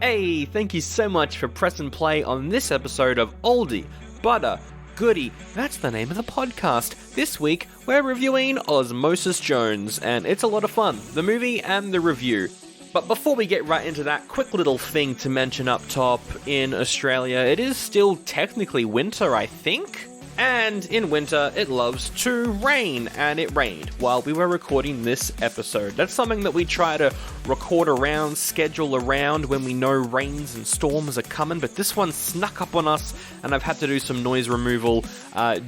Hey, thank you so much for pressing play on this episode of Oldie, Butter, Goodie. That's the name of the podcast. This week, we're reviewing Osmosis Jones, and it's a lot of fun, the movie and the review. But before we get right into that, quick little thing to mention up top. In Australia, it is still technically winter, I think? And in winter, it loves to rain, and it rained while we were recording this episode. That's something that we try to record around, schedule around when we know rains and storms are coming, but this one snuck up on us, and I've had to do some noise removal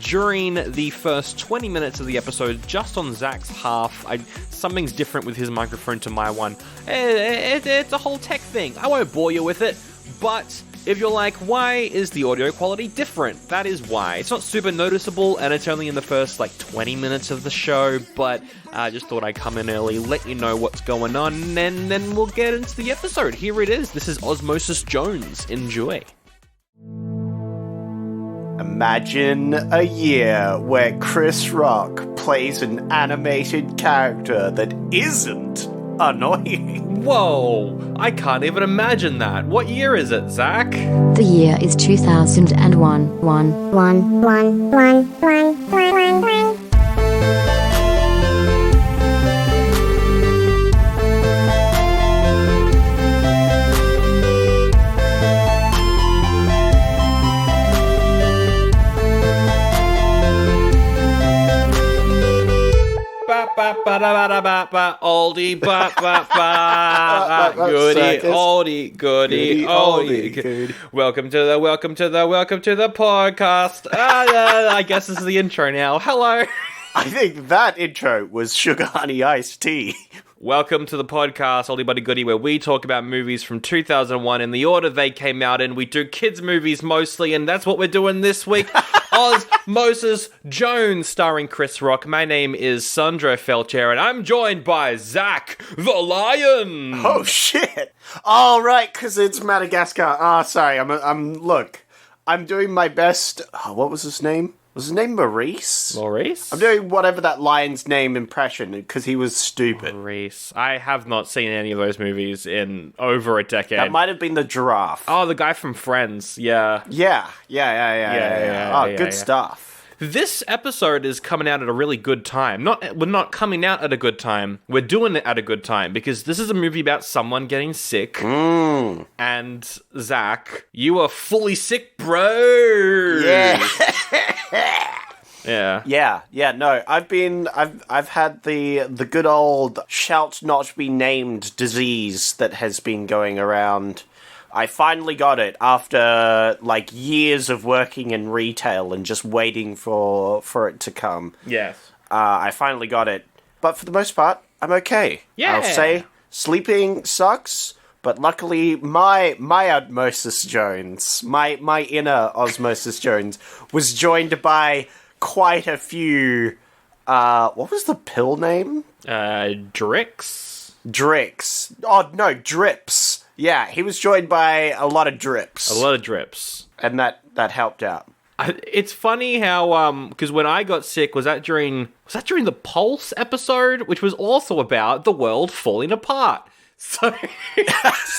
during the first 20 minutes of the episode, just on Zach's half. Something's different with his microphone to my one. It's a whole tech thing. I won't bore you with it, but if you're like, why is the audio quality different? That is why. It's not super noticeable, and it's only in the first, 20 minutes of the show, but I just thought I'd come in early, let you know what's going on, and then we'll get into the episode. Here it is. This is Osmosis Jones. Enjoy. Imagine a year where Chris Rock plays an animated character that isn't annoying. Whoa, I can't even imagine that. What year is it, Zach? The year is 2001. Oldie, goodie, oldie. Welcome to the podcast. I guess this is the intro now. Hello. I think that intro was Sugar Honey Iced Tea. Welcome to the podcast, Oldie Buddy Goodie, where we talk about movies from 2001 in the order they came out in. We do kids' movies mostly, and that's what we're doing this week. Osmosis Jones, starring Chris Rock. My name is Sandro Felcher, and I'm joined by Zach the Lion. Oh, shit. All right, because it's Madagascar. Sorry, I'm doing my best. Oh, what was his name? Was his name Maurice? Maurice? I'm doing whatever that lion's name impression, because he was stupid. Maurice. I have not seen any of those movies in over a decade. That might have been the giraffe. Oh, the guy from Friends, yeah. Yeah. Good stuff. This episode is coming out at a really good time. We're not coming out at a good time. We're doing it at a good time, because this is a movie about someone getting sick. And Zach, you are fully sick, bro. Yeah. Yeah. No, I've had the good old shalt not be named disease that has been going around. I finally got it after years of working in retail and just waiting for it to come. Yes. I finally got it, but for the most part, I'm okay. Yeah. I'll say sleeping sucks, but luckily my Osmosis Jones, my inner Osmosis Jones, was joined by quite a few. What was the pill name? Drix. Oh no, drips. Yeah, he was joined by a lot of drips. And that helped out. It's funny how, because when I got sick, was that during the Pulse episode, which was also about the world falling apart. So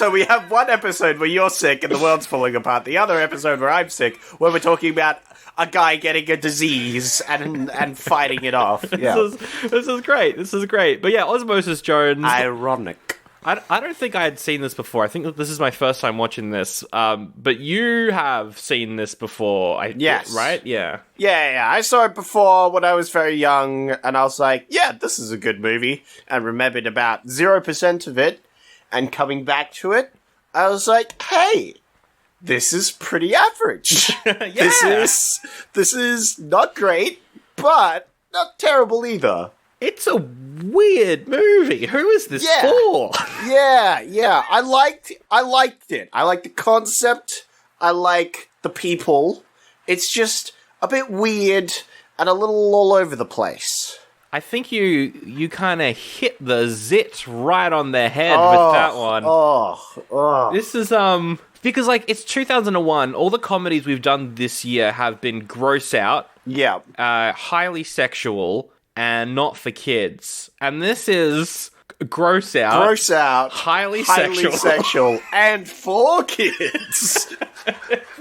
we have one episode where you're sick and the world's falling apart. The other episode where I'm sick, where we're talking about a guy getting a disease and fighting it off. Yeah. This is great. But yeah, Osmosis Jones. Ironic. I don't think I had seen this before. I think this is my first time watching this. But you have seen this before. Yes. Right? Yeah. Yeah. I saw it before when I was very young, and I was like, yeah, this is a good movie. And remembered about 0% of it. And coming back to it, I was like, hey, this is pretty average. Yeah. This is not great, but not terrible either. It's a weird movie. Who is this for? Yeah. I liked it. I like the concept. I like the people. It's just a bit weird and a little all over the place. I think you kind of hit the zit right on the head with that one. This is because it's 2001. All the comedies we've done this year have been gross out, highly sexual, and not for kids. And this is gross out, highly sexual, and for kids.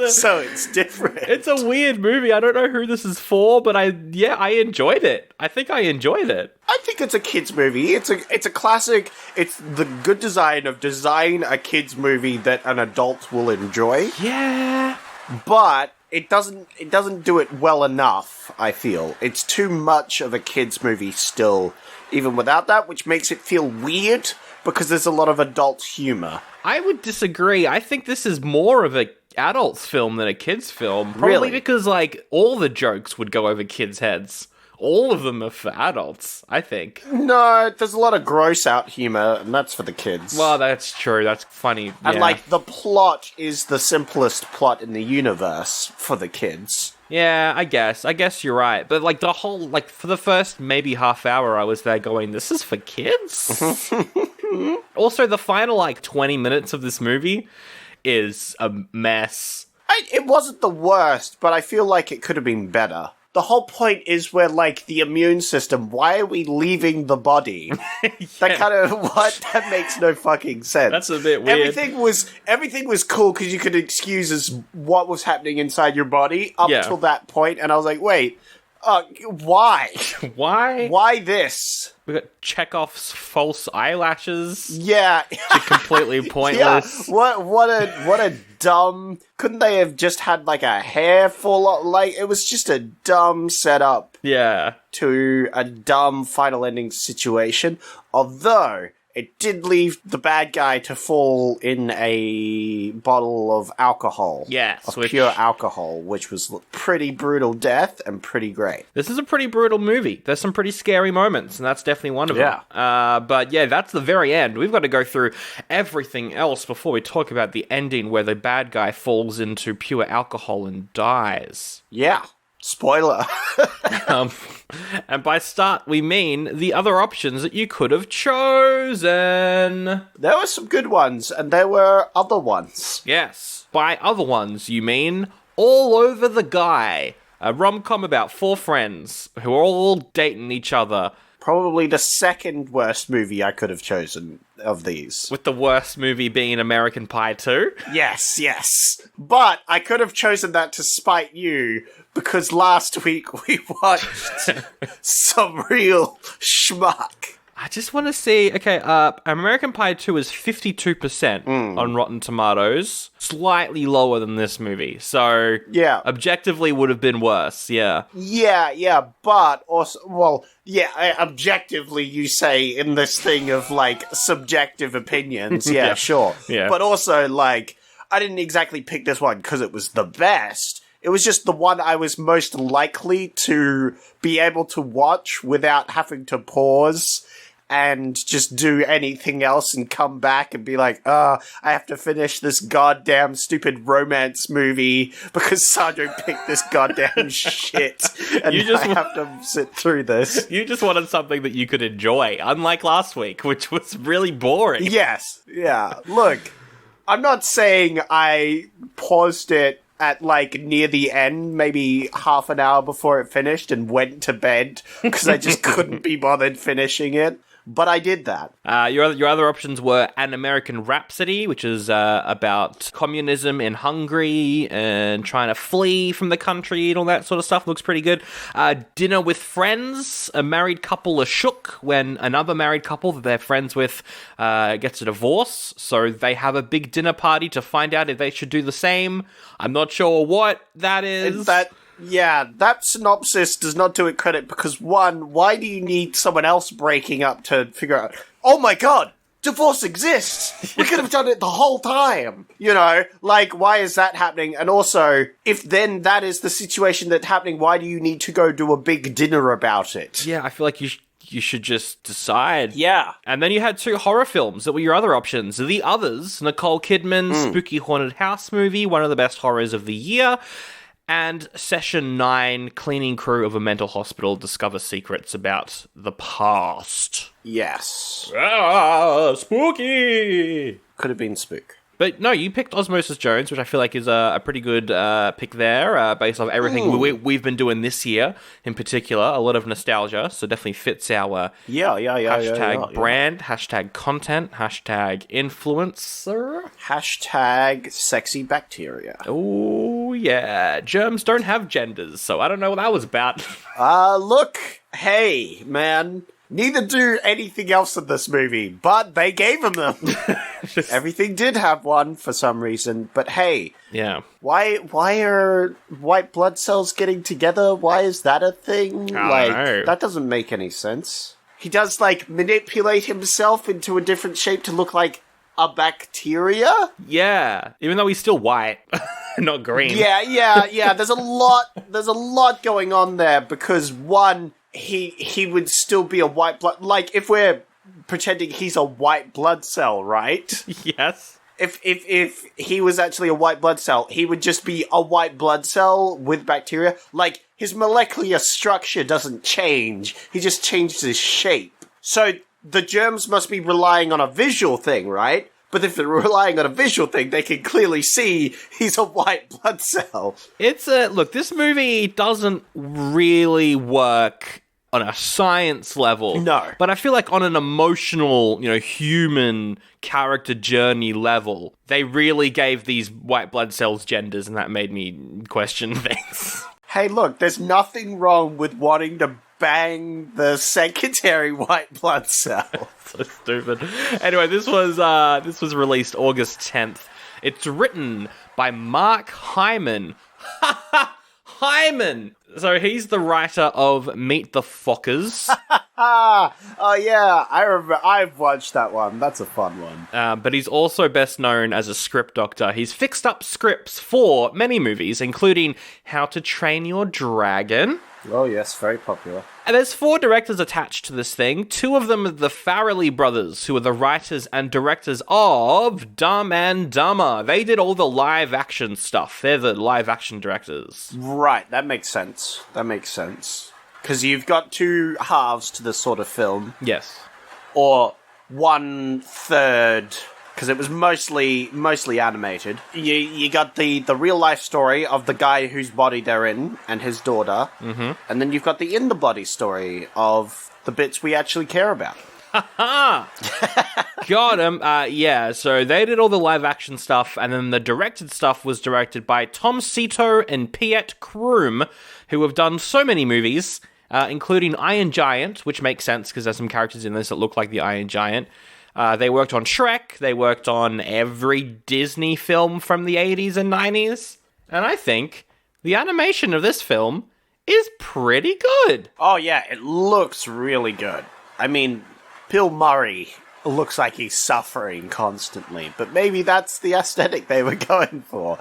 So it's different. It's a weird movie. I don't know who this is for, but I enjoyed it. I think I enjoyed it. I think it's a kids movie. It's a classic. It's the good design a kids movie that an adult will enjoy. Yeah. But it doesn't do it well enough, I feel. It's too much of a kids movie still, even without that, which makes it feel weird because there's a lot of adult humor. I would disagree. I think this is more of a adults film than a kids film. Probably Really? Because, like, all the jokes would go over kids' heads. All of them are for adults, I think. No, there's a lot of gross out humor, and that's for the kids. Well, that's true. That's funny. And, yeah. like, the plot is the simplest plot in the universe for the kids. Yeah, I guess. I guess you're right. But, like, the whole, like, for the first maybe half hour, I was there going, this is for kids? Also, the final, like, 20 minutes of this movie is a mess. It wasn't the worst, but I feel like it could have been better. The whole point is where, like, the immune system, why are we leaving the body? That makes no fucking sense. That's a bit weird. Everything was cool because you could excuse what was happening inside your body up till that point, and I was like, wait, why? Why? Why this? We got Chekhov's false eyelashes. Yeah. Completely pointless. Yeah. What a dumb... Couldn't they have just had, like, a hair fall... Like, it was just a dumb setup. Yeah. To a dumb final ending situation. Although... It did leave the bad guy to fall in a bottle of alcohol. Yes. Pure alcohol, which was pretty brutal death and pretty great. This is a pretty brutal movie. There's some pretty scary moments, and that's definitely one of them. But yeah, that's the very end. We've got to go through everything else before we talk about the ending where the bad guy falls into pure alcohol and dies. Yeah. Spoiler. And by start, we mean the other options that you could have chosen. There were some good ones, and there were other ones. Yes. By other ones, you mean All Over the Guy, a rom-com about 4 friends who are all dating each other. Probably the second worst movie I could have chosen of these. With the worst movie being American Pie 2? Yes. But I could have chosen that to spite you, because last week we watched some real schmuck. I just want to see... Okay, American Pie 2 is 52% on Rotten Tomatoes. Slightly lower than this movie. So, yeah, objectively would have been worse, yeah. Yeah, but also... Well, yeah, objectively you say in this thing of, like, subjective opinions. Yeah, sure. Yeah. But also, like, I didn't exactly pick this one because it was the best. It was just the one I was most likely to be able to watch without having to pause and just do anything else and come back and be like, I have to finish this goddamn stupid romance movie because Sandro picked this goddamn shit and I have to sit through this. You just wanted something that you could enjoy, unlike last week, which was really boring. Yes, yeah. Look, I'm not saying I paused it at, like, near the end, maybe half an hour before it finished and went to bed because I just couldn't be bothered finishing it. But I did that. Your other options were An American Rhapsody, which is about communism in Hungary and trying to flee from the country and all that sort of stuff. Looks pretty good. Dinner with Friends, a married couple are shook when another married couple that they're friends with gets a divorce. So they have a big dinner party to find out if they should do the same. I'm not sure what that is. That synopsis does not do it credit because, one, why do you need someone else breaking up to figure out, oh my god, divorce exists! We could have done it the whole time! You know, like, why is that happening? And also, if then that is the situation that's happening, why do you need to go do a big dinner about it? Yeah, I feel like you should just decide. Yeah. And then you had 2 horror films that were your other options. The Others, Nicole Kidman's spooky haunted house movie, one of the best horrors of the year. And Session 9, cleaning crew of a mental hospital discover secrets about the past. Yes. Spooky! Could have been spook. But no, you picked Osmosis Jones, which I feel like is a pretty good pick there, based off everything we've been doing this year in particular. A lot of nostalgia, so definitely fits our hashtag brand, hashtag content, hashtag influencer. Hashtag sexy bacteria. Oh, yeah. Germs don't have genders, so I don't know what that was about. Look, hey, man. Neither do anything else in this movie, but they gave him them. Everything did have one for some reason, but hey. Yeah. Why are white blood cells getting together? Why is that a thing? I don't know. That doesn't make any sense. He does, manipulate himself into a different shape to look like a bacteria? Yeah. Even though he's still white, not green. Yeah. There's a lot going on there because, one, he would still be a white blood... if we're pretending he's a white blood cell, right? Yes. If he was actually a white blood cell, he would just be a white blood cell with bacteria. His molecular structure doesn't change. He just changes his shape. So the germs must be relying on a visual thing, right? But if they're relying on a visual thing, they can clearly see he's a white blood cell. Look, this movie doesn't really work on a science level. No. But I feel like on an emotional, human character journey level, they really gave these white blood cells genders, and that made me question things. Hey, look, there's nothing wrong with wanting to bang the secondary white blood cell. So stupid. Anyway, this was released August 10th. It's written by Mark Hyman. Hyman! So he's the writer of Meet the Fockers. Oh yeah, I remember. I've watched that one. That's a fun one. But he's also best known as a script doctor. He's fixed up scripts for many movies, including How to Train Your Dragon. Oh yes, very popular. And there's 4 directors attached to this thing. 2 of them are the Farrelly brothers, who are the writers and directors of Dumb and Dumber. They did all the live action stuff. They're the live action directors. Right, that makes sense. Because you've got 2 halves to this sort of film. Yes. Or 1/3, because it was mostly animated. You got the real life story of the guy whose body they're in and his daughter, and then you've got the in the body story of the bits we actually care about. Got him. Yeah, so they did all the live action stuff, and then the directed stuff was directed by Tom Cito and Piet Kroom, who have done so many movies, including Iron Giant, which makes sense because there's some characters in this that look like the Iron Giant. They worked on Shrek. They worked on every Disney film from the 80s and 90s. And I think the animation of this film is pretty good. Oh yeah, it looks really good. I mean, Bill Murray looks like he's suffering constantly, but maybe that's the aesthetic they were going for.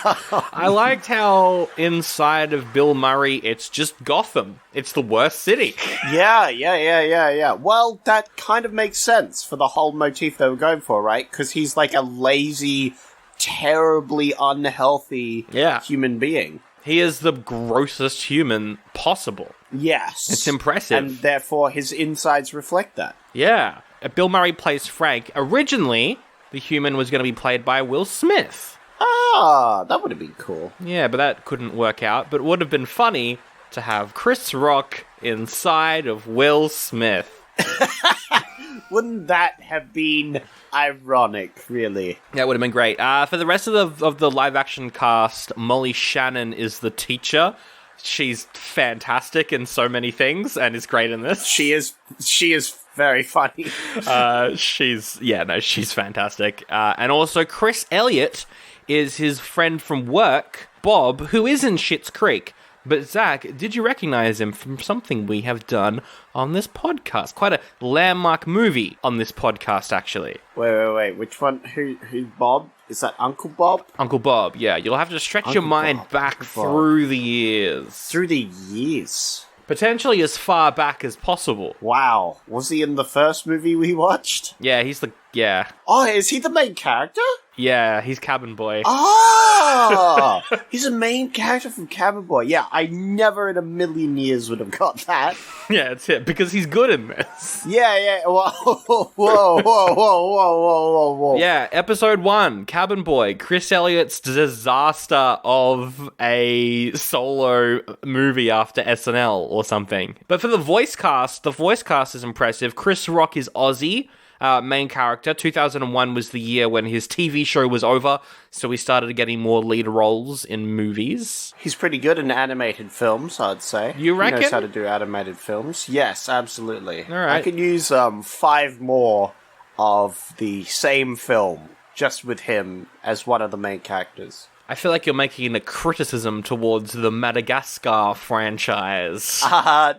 I liked how inside of Bill Murray, it's just Gotham. It's the worst city. Yeah. Well, that kind of makes sense for the whole motif they were going for, right? Because he's like a lazy, terribly unhealthy human being. He is the grossest human possible. Yes. It's impressive. And therefore his insides reflect that. Yeah. Bill Murray plays Frank. Originally, the human was going to be played by Will Smith. Ah, that would have been cool. Yeah, but that couldn't work out. But it would have been funny to have Chris Rock inside of Will Smith. Wouldn't that have been ironic, really? That would have been great. For the rest of the live-action cast, Molly Shannon is the teacher. She's fantastic in so many things and is great in this. She is very funny. She's fantastic. And also Chris Elliott is his friend from work, Bob, who is in Schitt's Creek. But Zach, did you recognize him from something we have done on this podcast? Quite a landmark movie on this podcast, actually. Wait. Which one? Who's Bob? Is that Uncle Bob? Uncle Bob, yeah. You'll have to stretch your mind back through the years. Through the years? Potentially as far back as possible. Wow. Was he in the first movie we watched? Yeah, he's the Yeah. Oh, is he the main character? Yeah, he's Cabin Boy. Oh! He's a main character from Cabin Boy. Yeah, I never in a million years would have got that. Yeah, it's it, because he's good in this. Yeah. Whoa. Yeah, episode 1, Cabin Boy, Chris Elliott's disaster of a solo movie after SNL or something. But for the voice cast is impressive. Chris Rock is Ozzy. Main character. 2001 was the year when his TV show was over, so he started getting more lead roles in movies. He's pretty good in animated films, I'd say. You reckon? He knows how to do animated films. Yes, absolutely. All right. I could use 5 more of the same film, just with him as one of the main characters. I feel like you're making a criticism towards the Madagascar franchise.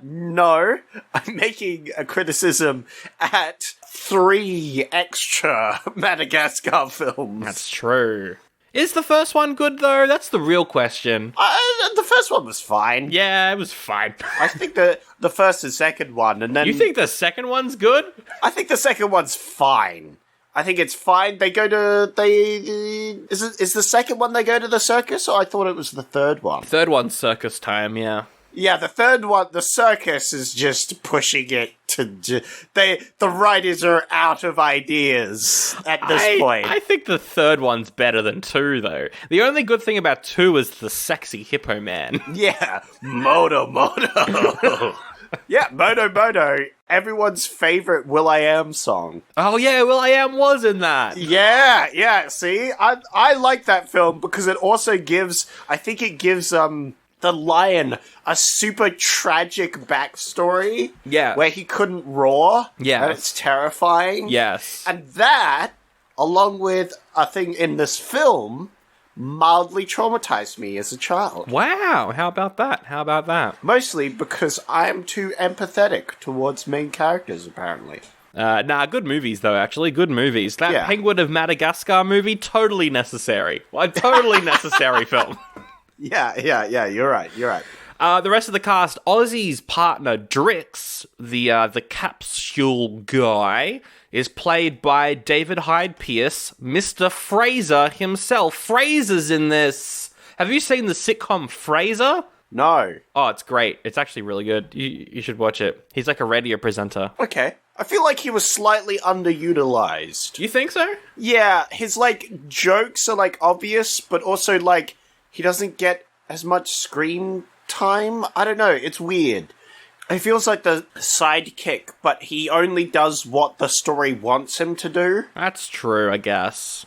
No. I'm making a criticism at 3 extra Madagascar films. That's true. Is the first one good, though? That's the real question. The first one was fine. Yeah, it was fine. I think the first and second one, and then... You think the second one's good? I think the second one's fine. I think it's fine. Is the second one they go to the circus, or I thought it was the third one? Third one's circus time, yeah. Yeah, the third one, the circus is just pushing it to... the writers are out of ideas at this point. I think the third one's better than 2, though. The only good thing about 2 is the sexy hippo man. Yeah, Moto. Yeah, Moto. Everyone's favorite Will.i.am song. Oh yeah, Will.i.am was in that. Yeah, see? I like that film because it also gives... I think it gives, the lion a super tragic backstory. Yeah. Where he couldn't roar. Yeah. And it's terrifying. Yes. And that, along with a thing in this film... mildly traumatized me as a child. Wow, how about that? Mostly because I'm too empathetic towards main characters, apparently. Good movies, though, actually. Good movies. That Penguin of Madagascar movie, totally necessary. Like, totally necessary film. Yeah, you're right. The rest of the cast, Ozzy's partner, Drix, the capsule guy, is played by David Hyde Pierce, Mr. Fraser himself. Fraser's in this. Have you seen the sitcom Frasier? No. Oh, it's great. It's actually really good. You should watch it. He's like a radio presenter. Okay. I feel like he was slightly underutilized. You think so? Yeah, his, jokes are, obvious, but also, he doesn't get as much screen time. I don't know. It's weird. He feels like the sidekick, but he only does what the story wants him to do. That's true, I guess.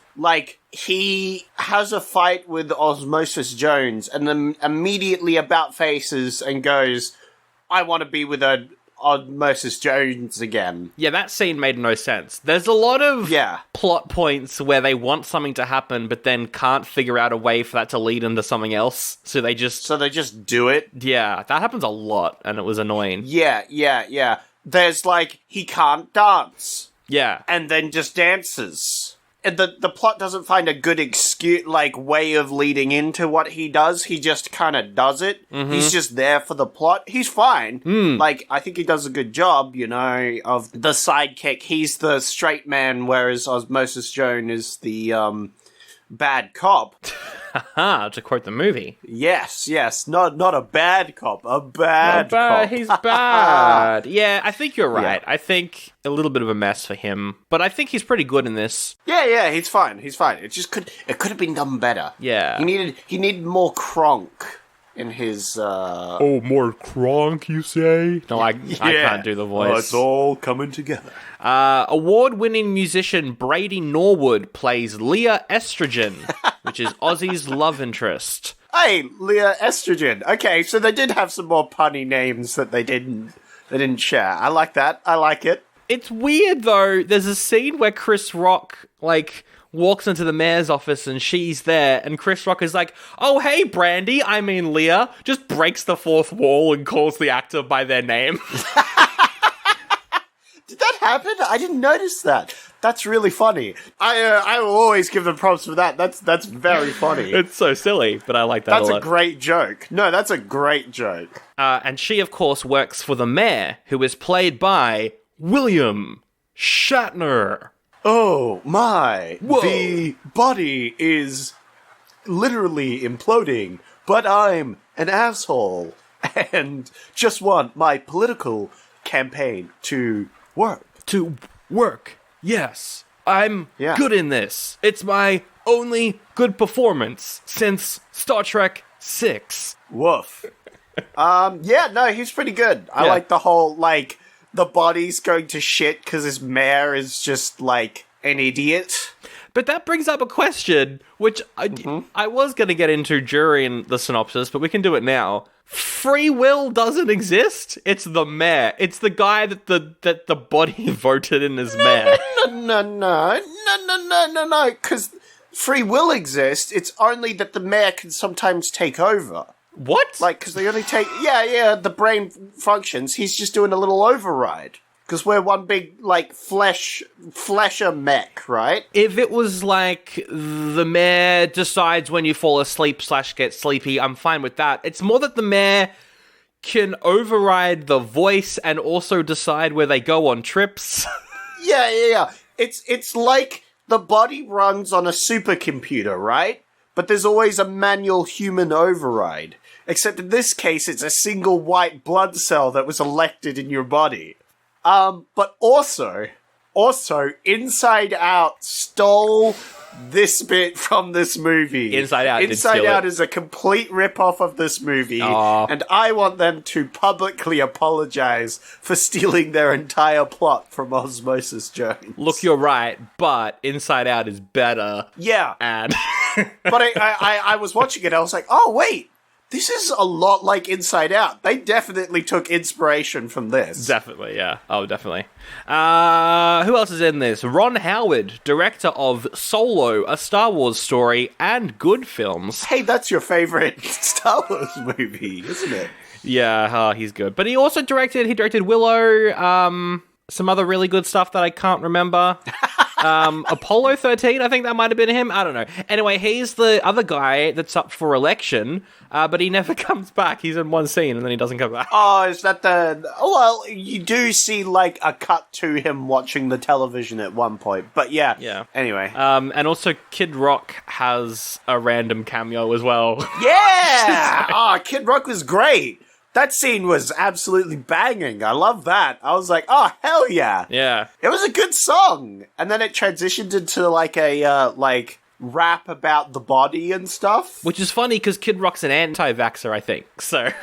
He has a fight with Osmosis Jones, and then immediately about faces and goes, I want to be with Osmosis Jones again. Yeah, that scene made no sense. There's a lot of plot points where they want something to happen, but then can't figure out a way for that to lead into something else. So they just do it? Yeah, that happens a lot, and it was annoying. Yeah. There's, he can't dance. Yeah. And then just dances. And the plot doesn't find a good excuse, way of leading into what he does. He just kind of does it. Mm-hmm. He's just there for the plot. He's fine. I think he does a good job, of the sidekick. He's the straight man, whereas Osmosis Jones is the, bad cop. To quote the movie. Yes. Not a bad cop, a bad cop. He's bad. Yeah, I think you're right. Yeah. I think a little bit of a mess for him, but I think he's pretty good in this. Yeah, he's fine. It just could have been done better. Yeah. He needed more Kronk in his, Oh, more Kronk, you say? No, I can't do the voice. Oh, it's all coming together. Award-winning musician Brady Norwood plays Leah Estrogen, which is Ozzy's love interest. Hey, Leah Estrogen. Okay, so they did have some more punny names that they didn't share. I like that. I like it. It's weird, though. There's a scene where Chris Rock, walks into the mayor's office and she's there, and Chris Rock is like, oh, hey, Leah, just breaks the fourth wall and calls the actor by their name. Did that happen? I didn't notice that. That's really funny. I will always give them props for that. That's very funny. It's so silly, but I like that a lot. That's a great joke. No, that's a great joke. And she, of course, works for the mayor, who is played by William Shatner. oh my, Whoa. the body is literally imploding, but I'm an asshole and just want my political campaign to work. To work. Yes. I'm Yeah. good in this. It's my only good performance since Star Trek 6. Woof. Yeah, no, he's pretty good. I Yeah. like the whole, like, the body's going to shit because his mayor is just, like, an idiot. But that brings up a question, which I was going to get into during the synopsis, but we can do it now. Free will doesn't exist. It's the mayor. It's the guy that the body voted in as mayor. No, because free will exists. It's only that the mayor can sometimes take over. What? Like, because they only take... Yeah, the brain functions. He's just doing a little override. Because we're one big, like, flesher mech, right? If it was like the mayor decides when you fall asleep / get sleepy, I'm fine with that. It's more that the mayor can override the voice and also decide where they go on trips. Yeah. It's like the body runs on a supercomputer, right? But there's always a manual human override. Except in this case, it's a single white blood cell that was elected in your body. But also, Inside Out stole this bit from this movie. Inside Out did Inside steal Out it. is a complete rip-off of this movie, Aw. and I want them to publicly apologize for stealing their entire plot from Osmosis Jones. Look, you're right, but Inside Out is better. Yeah, And but I was watching it, I was like, oh, wait, this is a lot like Inside Out. They definitely took inspiration from this. definitely, yeah. Oh, definitely. Who else is in this? Ron Howard, director of Solo, a Star Wars story, and Good Films. Hey, that's your favorite Star Wars movie, isn't it? Yeah, he's good. But he also directed Willow, some other really good stuff that I can't remember. Apollo 13, I think that might have been him. I don't know. Anyway, he's the other guy that's up for election, but he never comes back. He's in one scene and then he doesn't come back. Oh, is that the... Well, you do see, like, a cut to him watching the television at one point. But yeah. Yeah. Anyway. And also Kid Rock has a random cameo as well. Yeah! Oh, Kid Rock was great. That scene was absolutely banging. I love that. I was like, oh, hell yeah. Yeah. It was a good song. And then it transitioned into, like, a, rap about the body and stuff. Which is funny because Kid Rock's an anti-vaxxer, I think. So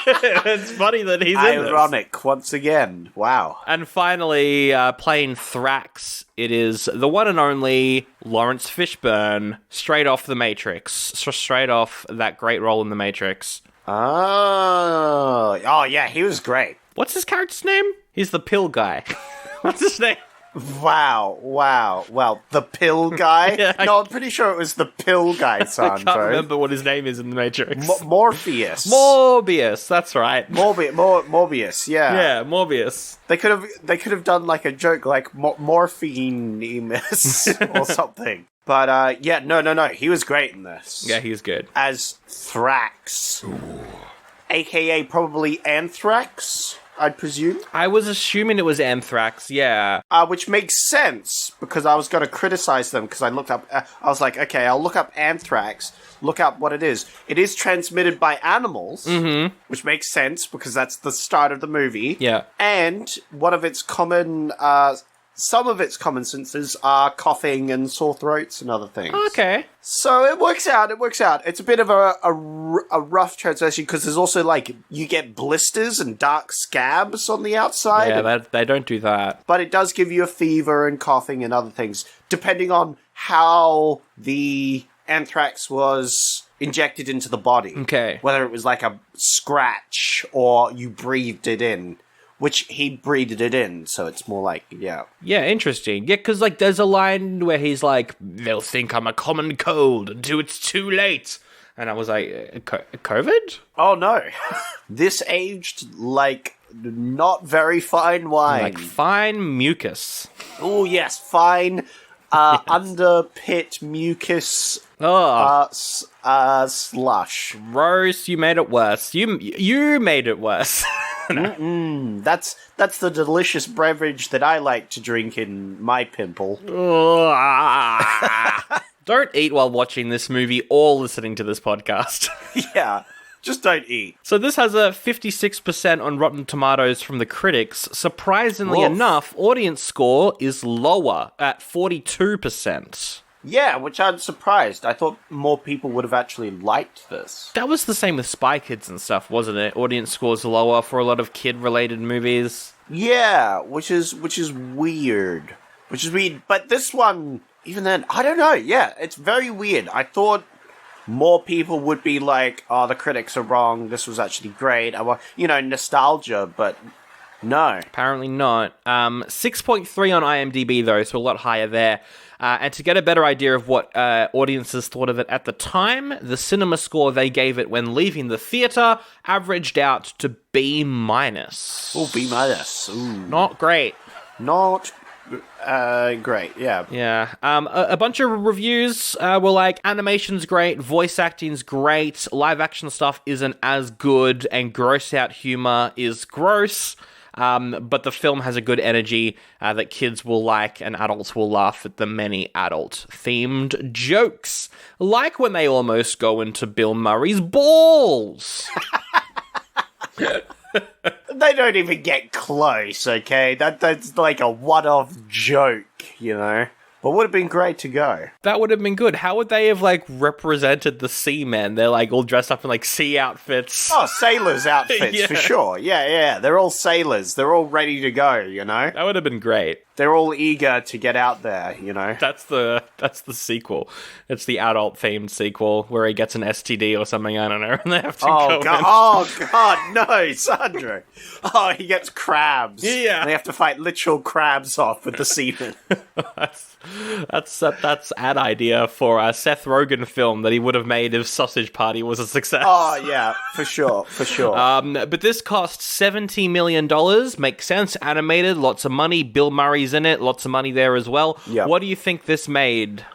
it's funny that he's in this. Ironic, once again. Wow. And finally, playing Thrax, it is the one and only Laurence Fishburne, straight off The Matrix. Straight off that great role in The Matrix. Oh, yeah, he was great. What's his character's name? He's the pill guy. What's his name? Wow. Well, the pill guy? Yeah, No, I'm pretty sure it was the pill guy, I Sandro. can't remember what his name is in The Matrix. Morpheus. Morbius, that's right. Morbius, yeah. Yeah, Morbius. They could have done like a joke like morphine-emus or something. But yeah, no, he was great in this. Yeah, he's good. As Thrax. AKA probably Anthrax, I'd presume. I was assuming it was Anthrax, yeah. Which makes sense, because I was going to criticize them, because I looked up... I was like, okay, I'll look up Anthrax, look up what it is. It is transmitted by animals, which makes sense, because that's the start of the movie. Yeah. And one of its common... some of its common symptoms are coughing and sore throats and other things. Okay. So it works out. It's a bit of a rough translation because there's also, like, you get blisters and dark scabs on the outside. Yeah, they don't do that. But it does give you a fever and coughing and other things, depending on how the anthrax was injected into the body. Okay. Whether it was like a scratch or you breathed it in. Which he breathed it in, so it's more like, yeah. Yeah, interesting. Yeah, because, like, there's a line where he's like, they'll think I'm a common cold until it's too late. And I was like, COVID? Oh, no. This aged like not very fine wine. Like, fine mucus. Oh, yes, fine underpit mucus Oh, slush. gross, you made it worse. You made it worse. That's the delicious beverage that I like to drink in my pimple. Don't eat while watching this movie or listening to this podcast. Yeah, just don't eat. So this has a 56% on Rotten Tomatoes from the critics. Surprisingly Woof. enough, audience score is lower at 42%. Yeah, which I'm surprised. I thought more people would have actually liked this. That was the same with Spy Kids and stuff, wasn't it? Audience scores lower for a lot of kid-related movies. Yeah, which is weird. Which is weird. But this one, even then, I don't know. Yeah, it's very weird. I thought more people would be like, oh, the critics are wrong. This was actually great. I want, nostalgia, but no. Apparently not. 6.3 on IMDb, though, so a lot higher there. And to get a better idea of what audiences thought of it at the time, the cinema score they gave it when leaving the theatre averaged out to B-. Oh, B-. Ooh. Not great. Not great, yeah. Yeah. A bunch of reviews were like, animation's great, voice acting's great, live action stuff isn't as good, and gross out humor is gross. But the film has a good energy that kids will like and adults will laugh at the many adult-themed jokes. Like when they almost go into Bill Murray's balls. They don't even get close, okay? That's like a one-off joke, But would have been great to go. That would have been good. How would they have, represented the seamen? They're, all dressed up in, sea outfits. Oh, sailors' outfits, Yeah. for sure. Yeah. They're all sailors. They're all ready to go, That would have been great. They're all eager to get out there, That's the sequel. It's the adult-themed sequel where he gets an STD or something, I don't know, and they have to go in. Oh, God, no, Sandra. Oh, he gets crabs. Yeah. They have to fight literal crabs off with the seamen. That's ad idea for a Seth Rogen film that he would have made if Sausage Party was a success. Oh, yeah, for sure. But this cost $70 million. Makes sense. Animated, lots of money. Bill Murray's in it, lots of money there as well. Yep. What do you think this made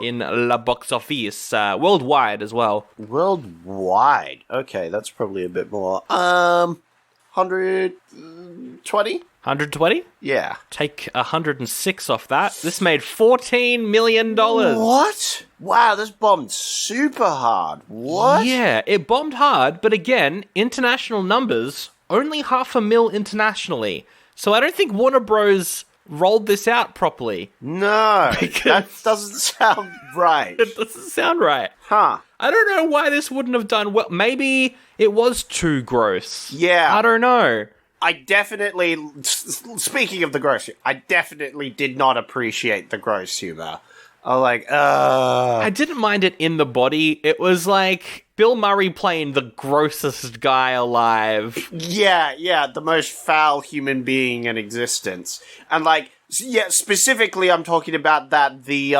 in la box office? Worldwide as well. Worldwide? Okay, that's probably a bit more. 120? 120? Yeah. Take 106 off that. This made $14 million. What? Wow, this bombed super hard. What? Yeah, it bombed hard, but again, international numbers, only $500,000 internationally. So I don't think Warner Bros. Rolled this out properly. No, that doesn't sound right. It doesn't sound right. Huh. I don't know why this wouldn't have done well. Maybe it was too gross. Yeah. I don't know. I definitely, speaking of the gross, I definitely did not appreciate the gross humor. I was like, I didn't mind it in the body. It was like Bill Murray playing the grossest guy alive. Yeah, the most foul human being in existence. And specifically I'm talking about the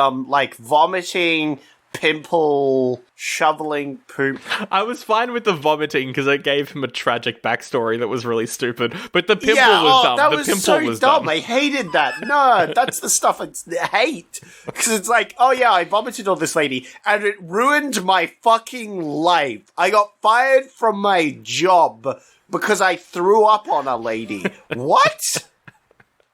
vomiting, pimple, shoveling poop. I was fine with the vomiting because it gave him a tragic backstory that was really stupid. But the pimple was dumb. That the was pimple so was dumb. I hated that. No, that's the stuff I hate. Because it's like, oh yeah, I vomited on this lady and it ruined my fucking life. I got fired from my job because I threw up on a lady. What?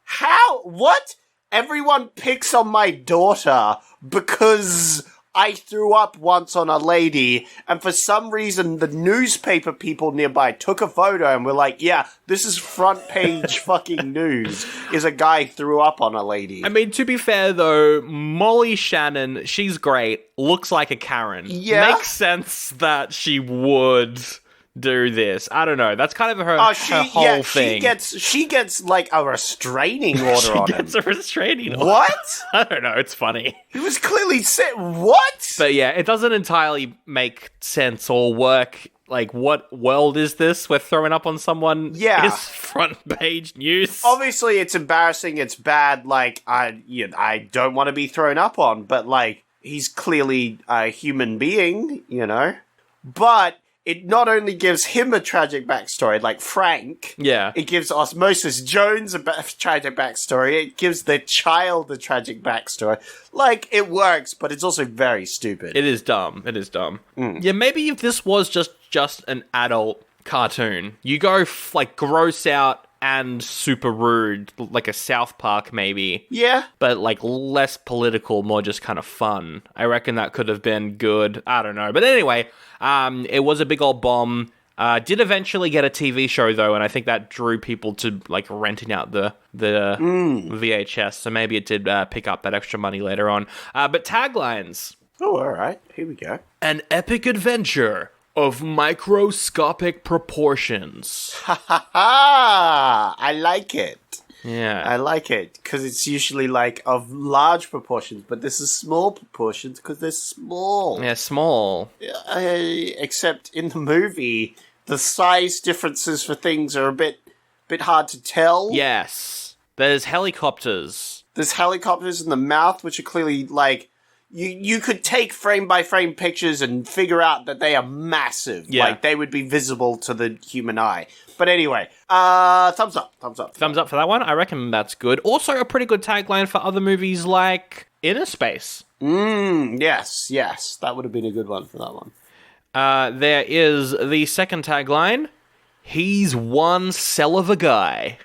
How? What? Everyone picks on my daughter because I threw up once on a lady, and for some reason the newspaper people nearby took a photo and were like, yeah, this is front page fucking news, is a guy threw up on a lady. I mean, to be fair though, Molly Shannon, she's great, looks like a Karen. Yeah. Makes sense that she would do this. I don't know. That's kind of her whole thing. She gets like a restraining order on him. She gets a restraining order. What? I don't know. It's funny. He was clearly sick. What? But yeah, it doesn't entirely make sense or work. Like, what world is this? We're throwing up on someone. Yeah. It's front page news. Obviously, it's embarrassing. It's bad. Like, I don't want to be thrown up on, but like, he's clearly a human being, But it not only gives him a tragic backstory, like Frank. Yeah. It gives Osmosis Jones a tragic backstory. It gives the child a tragic backstory. Like, it works, but it's also very stupid. It is dumb. Yeah, maybe if this was just an adult cartoon. You go like gross out and super rude, like a South Park maybe. Yeah. But like less political, more just kind of fun. I reckon that could have been good. I don't know. But anyway, it was a big old bomb. Did eventually get a TV show though, and I think that drew people to like renting out the VHS. So maybe it did pick up that extra money later on. But taglines. Oh, all right. Here we go. An epic adventure of microscopic proportions. Ha ha ha! I like it. Yeah. I like it because it's usually like of large proportions, but this is small proportions because they're small. Yeah, small. Except in the movie, the size differences for things are a bit hard to tell. Yes. There's helicopters. There's helicopters in the mouth, which are clearly like you could take frame by frame pictures and figure out that they are massive. Yeah. Like they would be visible to the human eye. But anyway, thumbs up. Thumbs up for that one. I reckon that's good. Also a pretty good tagline for other movies like Inner Space. Yes. That would have been a good one for that one. There is the second tagline. He's one cell of a guy.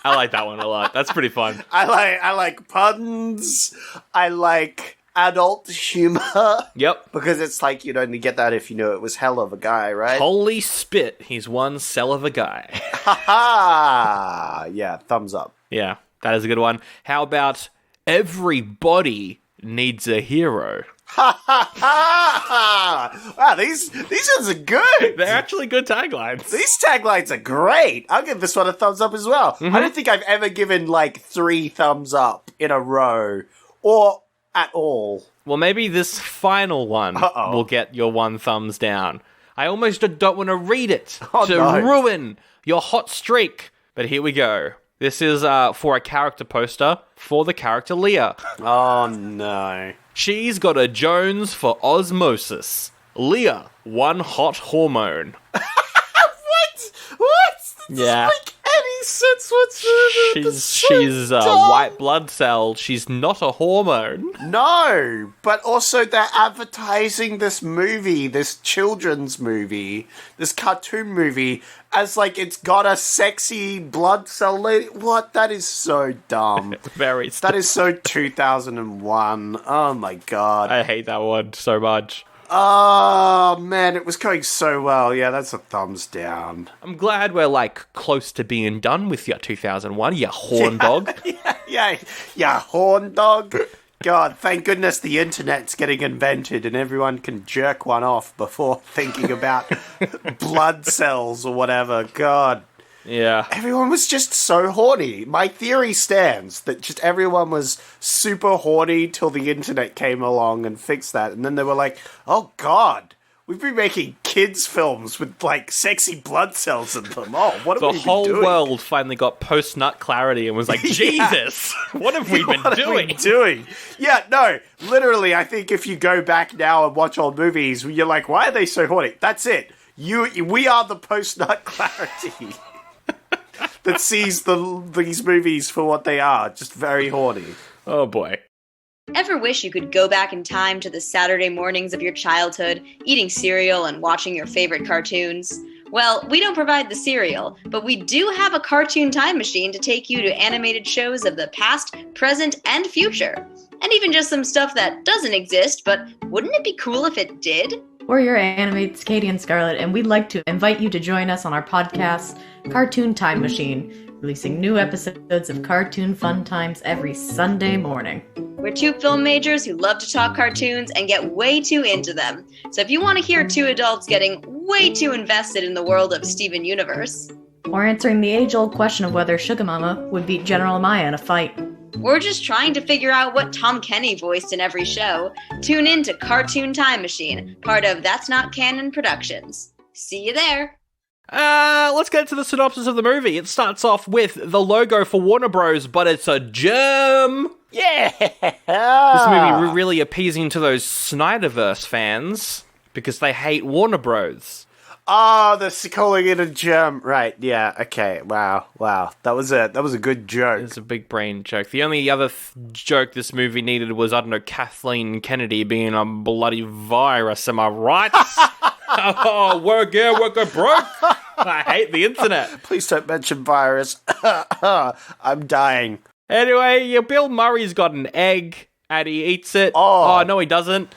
I like that one a lot. That's pretty fun. I like puns. I like adult humor. Yep. Because it's like you'd only get that if you knew it was hell of a guy, right? Holy spit, he's one cell of a guy. Ha ha! Yeah, thumbs up. Yeah, that is a good one. How about everybody needs a hero? Ha ha ha! Wow, these ones are good. They're actually good taglines. These taglines are great. I'll give this one a thumbs up as well. I don't think I've ever given like 3 thumbs up in a row or at all. Well, maybe this final one will get your 1 thumbs down. I almost don't want to read it ruin your hot streak. But here we go. This is for a character poster for the character Leah. Oh no. She's got a Jones for osmosis. Leah, one hot hormone. What? That Yeah. doesn't make any sense whatsoever. She's a white blood cell. She's not a hormone. No, but also they're advertising this movie, this children's movie, this cartoon movie, as like it's got a sexy blood cell lady. What? That is so dumb. Very That is so 2001. Oh my god. I hate that one so much. Oh man, it was going so well. Yeah, that's a thumbs down. I'm glad we're like close to being done with your 2001, you horn dog. Yeah, horn dog. God, thank goodness the internet's getting invented and everyone can jerk one off before thinking about blood cells or whatever. God. Yeah. Everyone was just so horny. My theory stands that just everyone was super horny till the internet came along and fixed that. And then they were like, oh God, we've been making kids films with like sexy blood cells in them. Oh, what have we been doing? The whole world finally got post-nut clarity and was like, Jesus, what have we been doing? Yeah, no, literally, I think if you go back now and watch old movies, you're like, why are they so horny? That's it. We are the post-nut clarity. That sees these movies for what they are, just very horny. Oh boy. Ever wish you could go back in time to the Saturday mornings of your childhood, eating cereal and watching your favorite cartoons? Well, we don't provide the cereal, but we do have a cartoon time machine to take you to animated shows of the past, present, and future. And even just some stuff that doesn't exist, but wouldn't it be cool if it did? We're your animates, Katie and Scarlett, and we'd like to invite you to join us on our podcast, Cartoon Time Machine, releasing new episodes of cartoon fun times every Sunday morning. We're 2 film majors who love to talk cartoons and get way too into them. So if you want to hear 2 adults getting way too invested in the world of Steven Universe, or answering the age-old question of whether Sugar Mama would beat General Amaya in a fight, we're just trying to figure out what Tom Kenny voiced in every show, tune in to Cartoon Time Machine, part of That's Not Canon Productions. See you there. Let's get to the synopsis of the movie. It starts off with the logo for Warner Bros., but it's a gem. Yeah! This movie really appeasing to those Snyderverse fans because they hate Warner Bros. Oh, they're calling it a gem. Right, yeah, okay, wow. That was a good joke. It's a big brain joke. The only other joke this movie needed was, I don't know, Kathleen Kennedy being a bloody virus, am I right? Oh, work broke. I hate the internet. Please don't mention virus. I'm dying. Anyway, Bill Murray's got an egg and he eats it. Oh. No, he doesn't.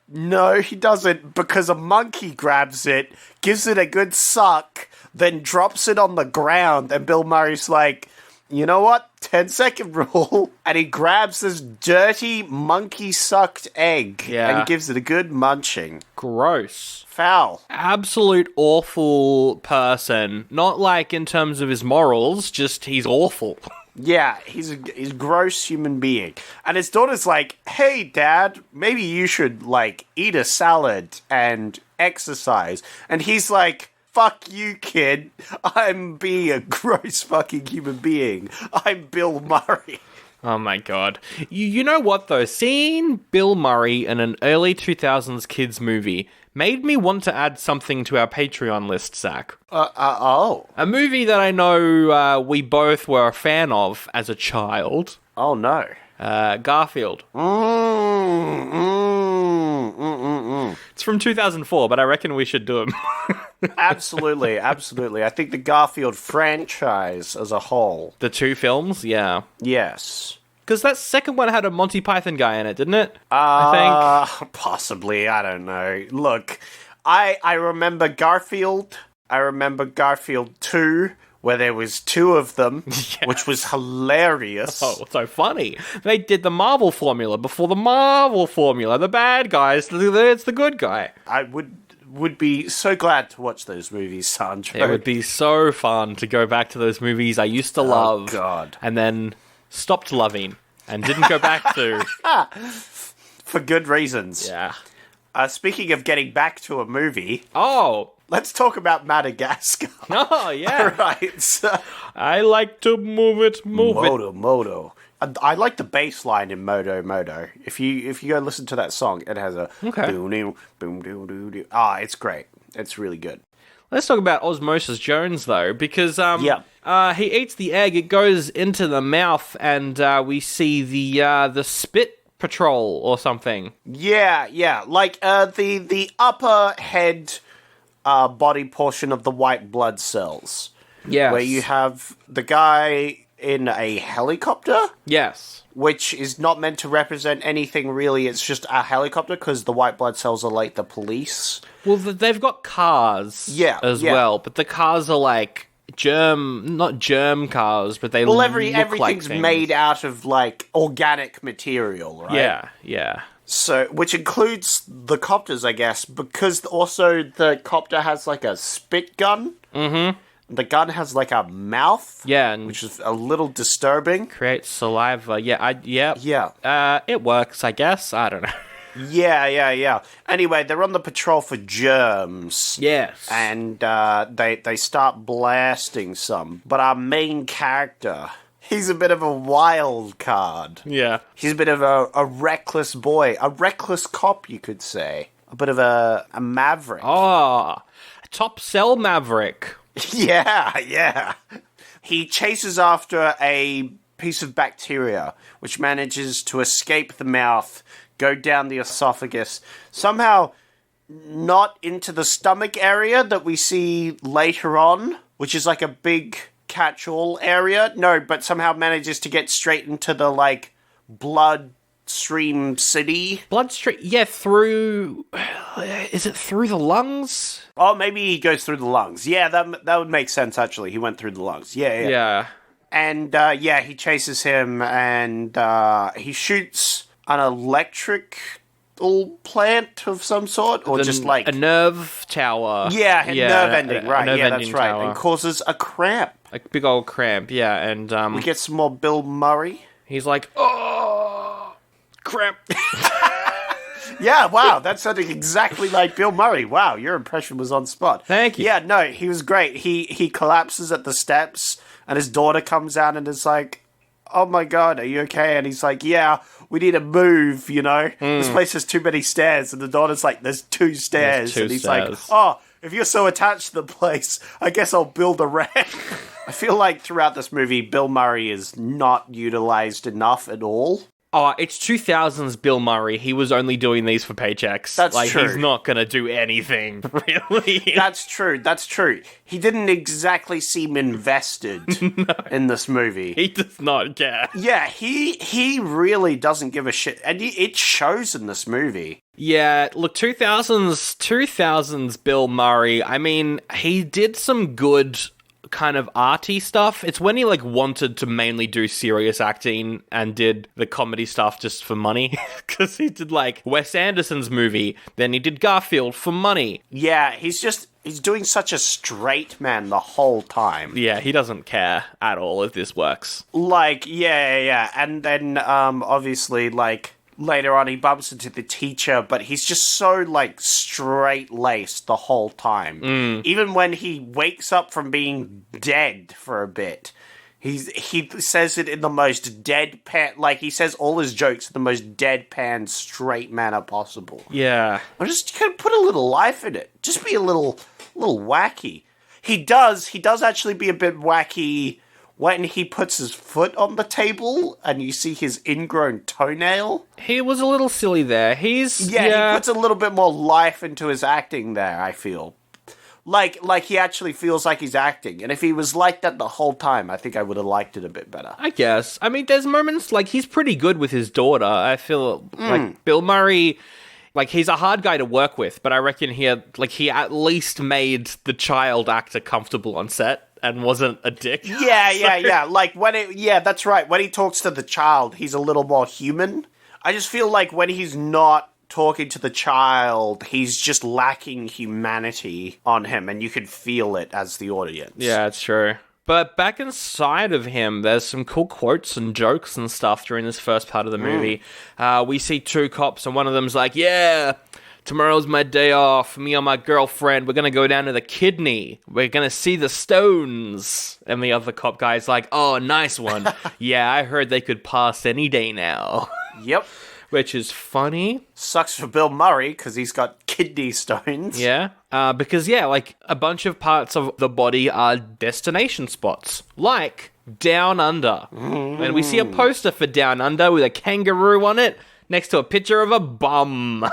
No, he doesn't, because a monkey grabs it, gives it a good suck, then drops it on the ground, and Bill Murray's like, you know what? 10-second rule. And he grabs this dirty monkey-sucked egg and gives it a good munching. Gross. Foul. Absolute awful person. Not like in terms of his morals, just he's awful. Yeah, he's a gross human being. And his daughter's like, hey, Dad, maybe you should, like, eat a salad and exercise. And he's like, fuck you, kid. I'm being a gross fucking human being. I'm Bill Murray. Oh my god. You know what, though? Seeing Bill Murray in an early 2000s kids movie made me want to add something to our Patreon list, Zach. Oh. A movie that I know we both were a fan of as a child. Oh, no. Garfield. It's from 2004, but I reckon we should do him. Absolutely. I think the Garfield franchise as a whole. The two films, yeah. Yes. Because that second one had a Monty Python guy in it, didn't it? I think. Possibly, I don't know. Look, I remember Garfield. I remember Garfield 2, where there was two of them, which was hilarious. Oh, so funny. They did the Marvel formula before the Marvel formula. The bad guys, it's the good guy. I would be so glad to watch those movies, Sandro. It would be so fun to go back to those movies I used to love. Oh, God. And then stopped loving and didn't go back to. For good reasons. Yeah. Speaking of getting back to a movie. Oh. Let's talk about Madagascar. Oh, yeah. Right. So, I like to move it. Moto. I like the bass line in Moto. If you go listen to that song, it has a boom boom boom. It's great. It's really good. Let's talk about Osmosis Jones, though, because he eats the egg, it goes into the mouth, and we see the spit patrol or something. Yeah. Like the upper head body portion of the white blood cells. Yes. Where you have the guy in a helicopter. Yes. Which is not meant to represent anything really. It's just a helicopter because the white blood cells are like the police. Well, they've got cars as well, but the cars are like not germ cars, but they look everything's like things. Made out of like organic material, right? Yeah. So, which includes the copters, I guess, because also the copter has like a spit gun. Mm-hmm. The gun has like a mouth. Yeah. Which is a little disturbing. Creates saliva. Yeah. It works, I guess. I don't know. Yeah. Anyway, they're on the patrol for germs. Yes. And they start blasting some. But our main character, he's a bit of a wild card. Yeah. He's a bit of a reckless boy. A reckless cop, you could say. A bit of a maverick. Oh, a top cell maverick. Yeah. He chases after a piece of bacteria, which manages to escape the mouth, go down the esophagus, somehow not into the stomach area that we see later on, which is like a big catch-all area. No, but somehow manages to get straight into the, like, bloodstream city. Bloodstream, yeah, through... Is it through the lungs? Oh, maybe he goes through the lungs. Yeah, that would make sense, actually. He went through the lungs. Yeah. And, he chases him, and he shoots an electrical plant of some sort, or just like... A nerve tower. Yeah, nerve ending, right. Nerve that's ending right. tower. And causes a cramp. A big old cramp, yeah, and... we get some more Bill Murray. He's like, oh, cramp. Yeah, wow, that sounded exactly like Bill Murray. Wow, your impression was on spot. Thank you. Yeah, no, he was great. He collapses at the steps, and his daughter comes out and is like, oh my god, are you okay? And he's like, yeah, we need to move, you know? This place has too many stairs. And the daughter's like, there's two stairs. And he's like, oh, if you're so attached to the place, I guess I'll build a ramp. I feel like throughout this movie, Bill Murray is not utilized enough at all. Oh, it's 2000s Bill Murray. He was only doing these for paychecks. That's like, true. He's not going to do anything, really. That's true. He didn't exactly seem invested in this movie. He does not care. Yeah, he really doesn't give a shit. And it shows in this movie. Yeah, look, 2000s Bill Murray, I mean, he did some good kind of arty stuff. It's when he wanted to mainly do serious acting and did the comedy stuff just for money. Because he did Wes Anderson's movie, then he did Garfield for money. Yeah, he's doing such a straight man the whole time. Yeah, he doesn't care at all if this works. Yeah. And then, obviously, later on he bumps into the teacher, but he's just so, straight-laced the whole time. Even when he wakes up from being dead for a bit, he says it in the most deadpan, he says all his jokes in the most deadpan, straight manner possible. Yeah. I'm just gonna put a little life in it. Just be a little wacky. He does actually be a bit wacky when he puts his foot on the table and you see his ingrown toenail. He was a little silly there. He puts a little bit more life into his acting there, I feel. Like he actually feels like he's acting. And if he was like that the whole time, I think I would have liked it a bit better. I guess. I mean, there's moments, he's pretty good with his daughter. I feel like Bill Murray, he's a hard guy to work with, but I reckon he at least made the child actor comfortable on set. And wasn't a dick. Yeah. That's right. When he talks to the child, he's a little more human. I just feel like when he's not talking to the child, he's just lacking humanity on him, and you can feel it as the audience. Yeah, it's true. But back inside of him, there's some cool quotes and jokes and stuff during this first part of the movie. We see two cops, and one of them's like, yeah, tomorrow's my day off. Me and my girlfriend, we're going to go down to the kidney. We're going to see the stones. And the other cop guy's like, oh, nice one. Yeah, I heard they could pass any day now. Yep. Which is funny. Sucks for Bill Murray, because he's got kidney stones. Yeah. Because, a bunch of parts of the body are destination spots. Like Down Under. And we see a poster for Down Under with a kangaroo on it next to a picture of a bum.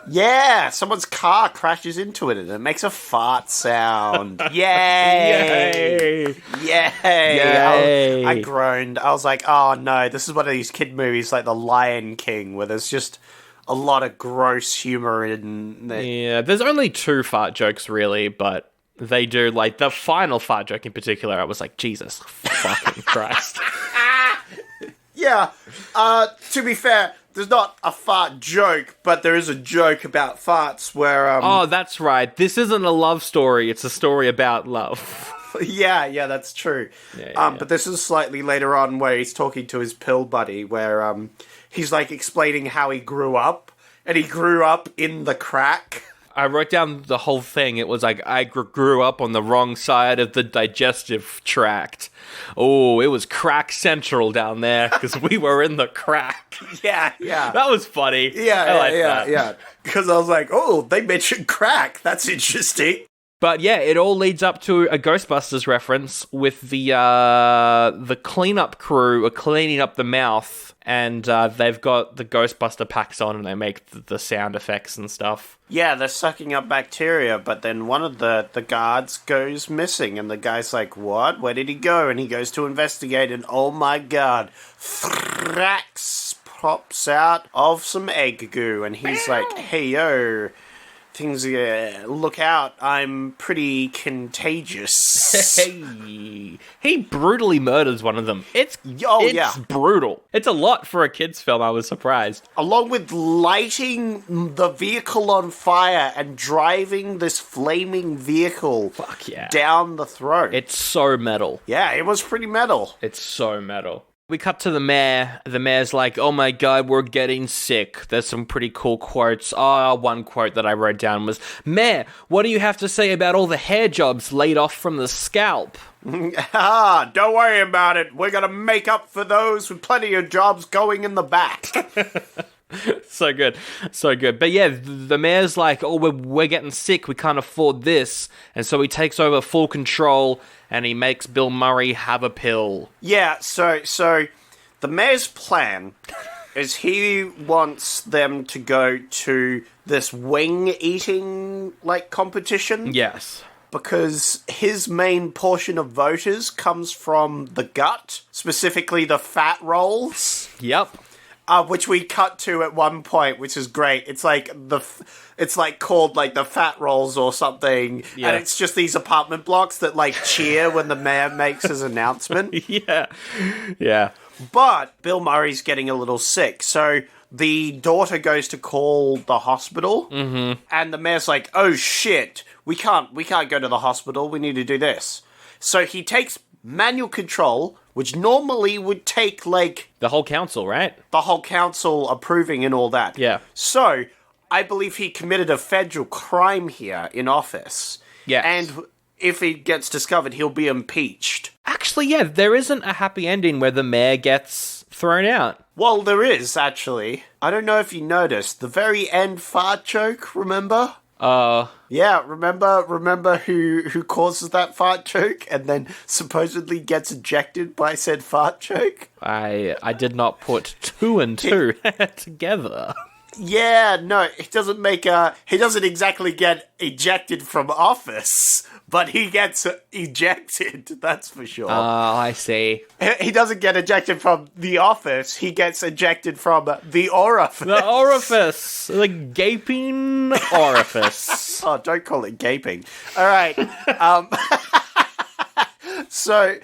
Yeah, someone's car crashes into it and it makes a fart sound. Yay! Yay! I groaned. I was like, oh no, this is one of these kid movies like The Lion King where there's just a lot of gross humor in it. Yeah, there's only two fart jokes really, but they do, the final fart joke in particular, I was like, Jesus fucking Christ. Yeah, to be fair, there's not a fart joke, but there is a joke about farts where, Oh, that's right. This isn't a love story, it's a story about love. Yeah, that's true. But this is slightly later on where he's talking to his pill buddy, where, he's, explaining how he grew up, and he grew up in the crack. I wrote down the whole thing. It was I grew up on the wrong side of the digestive tract. Oh, it was crack central down there because we were in the crack. Yeah. That was funny. Yeah. Because I was like, oh, they mentioned crack. That's interesting. But yeah, it all leads up to a Ghostbusters reference with the cleanup crew are cleaning up the mouth, and they've got the Ghostbuster packs on, and they make the sound effects and stuff. Yeah, they're sucking up bacteria, but then one of the guards goes missing, and the guy's like, what? Where did he go? And he goes to investigate, and oh my god, Thrax pops out of some egg goo, and he's like, hey, yo, things, look out, I'm pretty contagious. Hey, he brutally murders one of them. It's brutal. It's a lot for a kid's film, I was surprised. Along with lighting the vehicle on fire and driving this flaming vehicle down the throat. It's so metal. Yeah, it was pretty metal. It's so metal. We cut to the mayor. The mayor's like, oh my god, we're getting sick. There's some pretty cool quotes. One quote that I wrote down was, Mayor, what do you have to say about all the hair jobs laid off from the scalp? Don't worry about it. We're gonna make up for those with plenty of jobs going in the back. So good. But yeah, the mayor's like, oh, we're getting sick. We can't afford this. And so he takes over full control and he makes Bill Murray have a pill. Yeah, so the mayor's plan is he wants them to go to this wing-eating, competition. Yes. Because his main portion of voters comes from the gut, specifically the fat rolls. Yep. Which we cut to at one point, which is great. It's called the fat rolls or something, Yeah. and it's just these apartment blocks that cheer when the mayor makes his announcement. Yeah. But Bill Murray's getting a little sick, so the daughter goes to call the hospital, and the mayor's like, "Oh shit, we can't go to the hospital. We need to do this." So he takes manual control, which normally would take the whole council, right? the whole council approving and all that. Yeah. So I believe he committed a federal crime here in office. Yes. And if he gets discovered, he'll be impeached. Actually, yeah, there isn't a happy ending where the mayor gets thrown out. Well, there is, actually. I don't know if you noticed. The very end fart joke, remember? Yeah, remember who causes that fart joke and then supposedly gets ejected by said fart joke? I did not put two and two together. Yeah, no, he doesn't exactly get ejected from office, but he gets ejected, that's for sure. I see. He doesn't get ejected from the office, he gets ejected from the orifice. The orifice. The gaping orifice. Oh, don't call it gaping. All right. So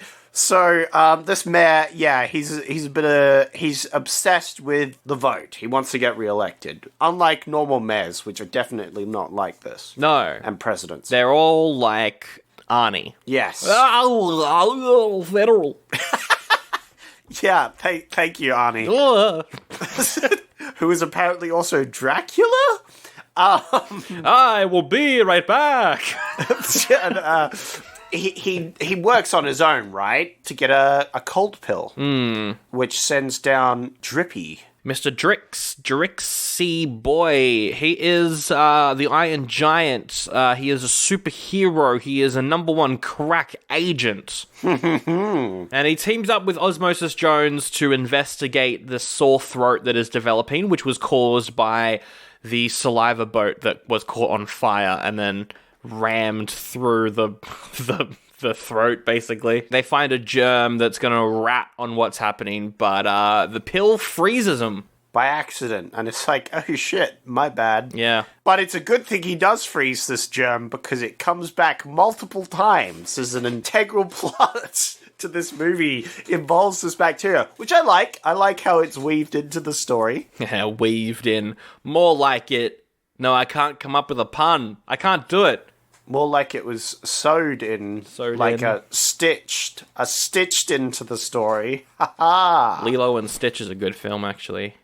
this mayor, yeah, he's obsessed with the vote. He wants to get reelected. Unlike normal mayors, which are definitely not like this. No. And presidents. They're all like Arnie. Yes. Federal. Yeah, thank you, Arnie. Who is apparently also Dracula? I will be right back. And, he works on his own, right? To get a cold pill. Which sends down Drippy. Mr. Drixie Boy. He is the Iron Giant. He is a superhero. He is a #1 crack agent. And he teams up with Osmosis Jones to investigate the sore throat that is developing, which was caused by the saliva boat that was caught on fire and then rammed through the throat, basically. They find a germ that's going to rat on what's happening, but the pill freezes him. By accident. And it's like, oh shit, my bad. Yeah. But it's a good thing he does freeze this germ because it comes back multiple times as an integral plot to this movie involves this bacteria, which I like. I like how it's weaved into the story. Yeah, weaved in. More like it. No, I can't come up with a pun. I can't do it. More like it was sewed in. Stitched into the story. Ha ha! Lilo and Stitch is a good film, actually.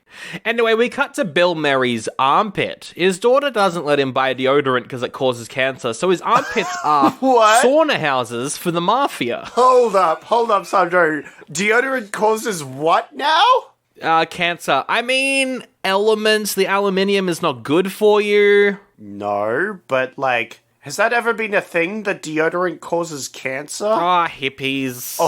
Anyway, we cut to Bill Murray's armpit. His daughter doesn't let him buy deodorant because it causes cancer, so his armpits are What? sauna houses for the mafia. Hold up, Sandro. Deodorant causes what now? Cancer. I mean, elements. The aluminium is not good for you. No, but has that ever been a thing that deodorant causes cancer? Hippies.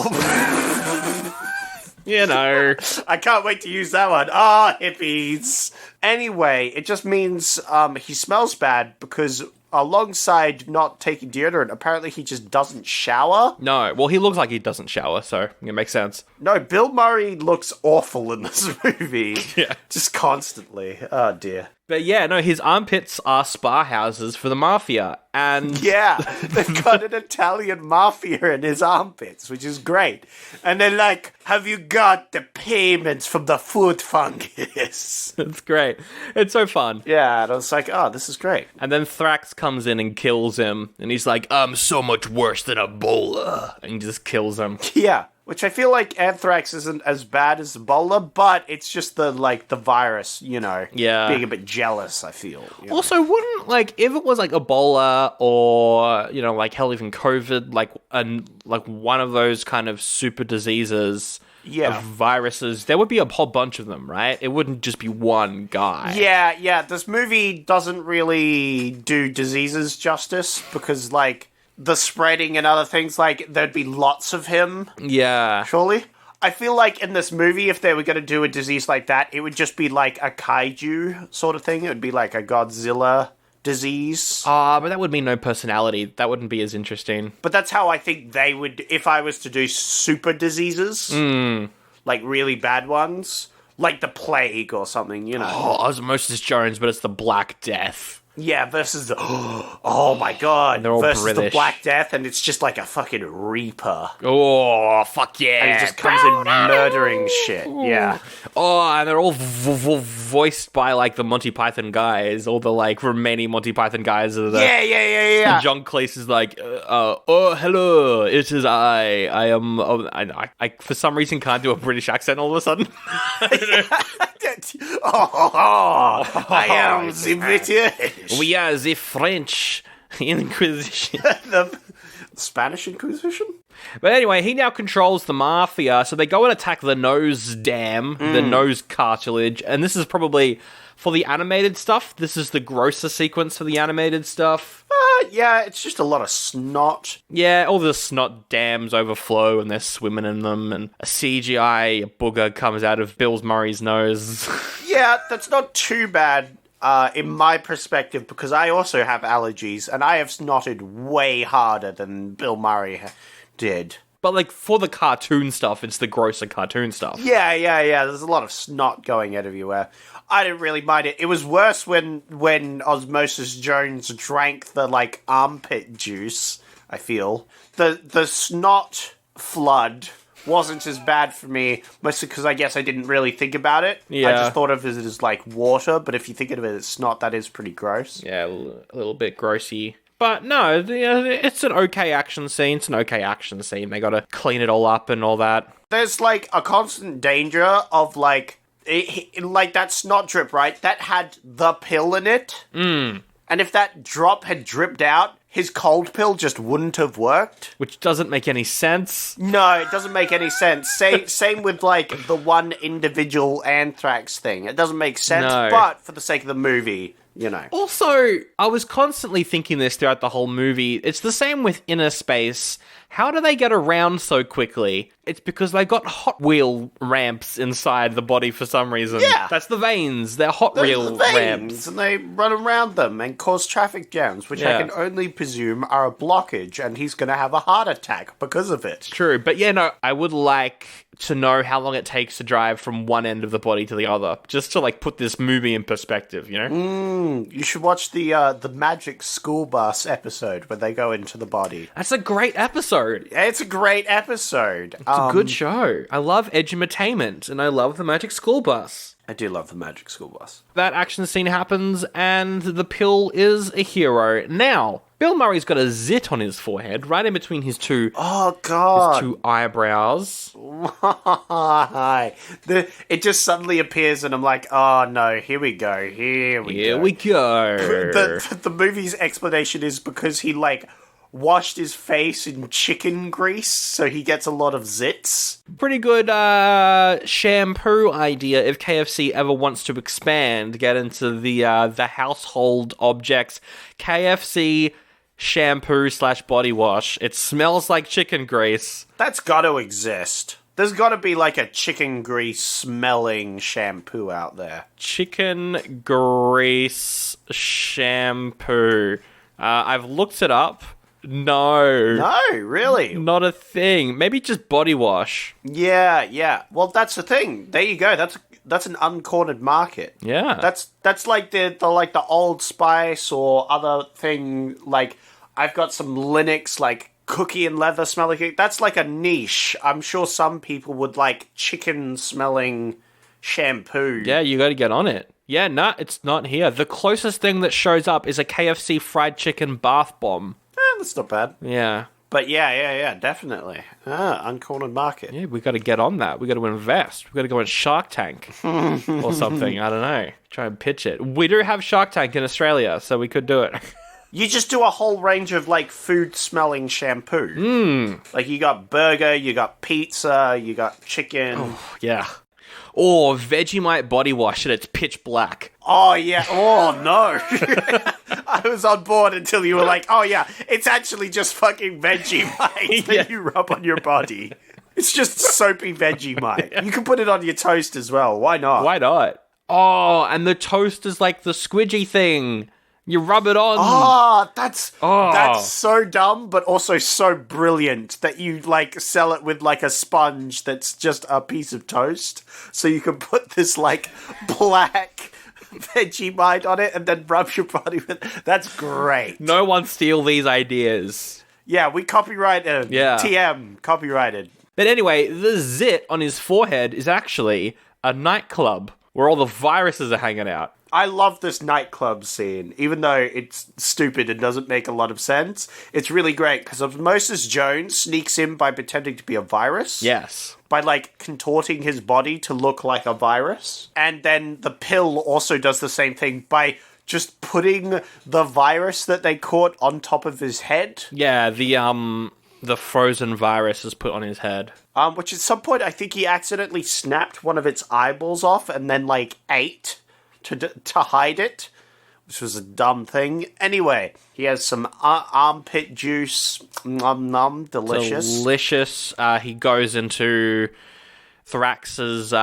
You know. I can't wait to use that one. Hippies. Anyway, it just means he smells bad because alongside not taking deodorant, apparently he just doesn't shower. No, well, he looks like he doesn't shower, so it makes sense. No, Bill Murray looks awful in this movie. Yeah. Just constantly. Oh, dear. But yeah, no, his armpits are spa houses for the mafia, and... Yeah, they've got an Italian mafia in his armpits, which is great. And they're like, have you got the payments from the food fungus? It's great. It's so fun. Yeah, and I was like, this is great. And then Thrax comes in and kills him, and he's like, I'm so much worse than Ebola, and just kills him. Yeah. Which I feel like anthrax isn't as bad as Ebola, but it's just the virus, being a bit jealous, I feel. Also, wouldn't, if it was, Ebola or, hell, even COVID, one of those kind of super diseases of viruses, there would be a whole bunch of them, right? It wouldn't just be one guy. Yeah. This movie doesn't really do diseases justice because, the spreading and other things, there'd be lots of him. Yeah. Surely? I feel like in this movie, if they were going to do a disease like that, it would just be like a kaiju sort of thing. It would be like a Godzilla disease. But that would mean no personality. That wouldn't be as interesting. But that's how I think they would, if I was to do super diseases, like really bad ones, like the plague or something, you know. Oh, Osmosis Jones, but it's the Black Death. Yeah, versus the... Oh, my God. And they're all versus British. the Black Death, and it's just like a fucking reaper. Oh, fuck yeah. And he just comes in murdering shit. Yeah. Oh, and they're all voiced by, like, the Monty Python guys. All the, like, remaining Monty Python guys. Are the, Yeah. And John Cleese is like, oh, hello, it is I. I am... I for some reason can't do a British accent all of a sudden. I am the British. We are the French Inquisition. The Spanish Inquisition? But anyway, he now controls the mafia, so they go and attack the nose dam, the nose cartilage, and this is probably, for the animated stuff, this is the grosser sequence for the animated stuff. Yeah, it's just a lot of snot. Yeah, all the snot dams overflow and they're swimming in them, and a CGI booger comes out of Bill Murray's nose. Yeah, that's not too bad. In my perspective, because I also have allergies, and I have snotted way harder than Bill Murray did. But, like, for the cartoon stuff, it's the grosser cartoon stuff. Yeah. There's a lot of snot going everywhere. I didn't really mind it. It was worse when Osmosis Jones drank the, like, armpit juice, I feel. The snot flood wasn't as bad for me, mostly because I guess I didn't really think about it. Yeah. I just thought of it as like water, but if you think of it as snot, that is pretty gross. Yeah, a little bit grossy. But no, it's an okay action scene. It's an okay action scene. They gotta clean it all up and all that. There's like a constant danger of like, like that snot drip, right? That had the pill in it. And if that drop had dripped out, his cold pill just wouldn't have worked. Which doesn't make any sense. No, it doesn't make any sense. Same with, like, the one individual anthrax thing. It doesn't make sense, No. but for the sake of the movie, you know. Also, I was constantly thinking this throughout the whole movie. It's the same with Inner Space. How do they get around so quickly? It's because they got Hot Wheel ramps inside the body for some reason. Yeah. That's the veins. They're Hot Wheel There's the ramps. veins, and they run around them and cause traffic jams, which I Yeah. can only presume are a blockage, and he's going to have a heart attack because of it. True, but yeah, no, I would like to know how long it takes to drive from one end of the body to the other, just to, like, put this movie in perspective, you know? You should watch the Magic School Bus episode where they go into the body. That's a great episode. It's a great episode. It's a good show. I love edutainment, and I love the Magic School Bus. I do love the Magic School Bus. That action scene happens, and the pill is a hero. Now, Bill Murray's got a zit on his forehead, right in between his two Oh, God. two eyebrows. It just suddenly appears, and I'm like, oh, no, here we go. Here we go. The movie's explanation is because he, like, washed his face in chicken grease, so he gets a lot of zits. Pretty good shampoo idea if KFC ever wants to expand, get into the household objects. KFC shampoo / body wash. It smells like chicken grease. That's gotta exist. There's gotta be, like, a chicken grease smelling shampoo out there. Chicken grease shampoo. I've looked it up. No. No, really? Not a thing. Maybe just body wash. Yeah. Well, that's the thing. There you go. That's an uncornered market. Yeah. That's like the Old Spice or other thing. Like, I've got some Linux, like, cookie and leather smelling. That's like a niche. I'm sure some people would like chicken smelling shampoo. Yeah, you gotta get on it. Yeah, no, it's not here. The closest thing that shows up is a KFC fried chicken bath bomb. That's not bad. Yeah. But yeah, definitely. Uncornered market. Yeah, we gotta get on that. We gotta invest. We gotta go on Shark Tank or something. I don't know. Try and pitch it. We do have Shark Tank in Australia, so we could do it. You just do a whole range of, like, food-smelling shampoo. Like, you got burger, you got pizza, you got chicken. Yeah. Or Vegemite body wash and it's pitch black. Oh, yeah. Oh, no. I was on board until you were like, oh, yeah, it's actually just fucking Vegemite that you rub on your body. It's just soapy Vegemite. You can put it on your toast as well. Why not? Why not? Oh, and the toast is like the squidgy thing. You rub it on. Oh, that's so dumb, but also so brilliant that you like sell it with like a sponge that's just a piece of toast. So you can put this like black Vegemite on it and then rub your body with it. That's great. No one steal these ideas. Yeah, we copyrighted. Yeah. TM, copyrighted. But anyway, the zit on his forehead is actually a nightclub where all the viruses are hanging out. I love this nightclub scene, even though it's stupid and doesn't make a lot of sense. It's really great because Osmosis Jones sneaks in by pretending to be a virus. Yes. By, like, contorting his body to look like a virus. And then the pill also does the same thing by just putting the virus that they caught on top of his head. Yeah, the frozen virus is put on his head. Which at some point, I think he accidentally snapped one of its eyeballs off and then, like, ate to hide it, which was a dumb thing. Anyway, he has some armpit juice. Nom nom, delicious. Delicious. He goes into Thrax's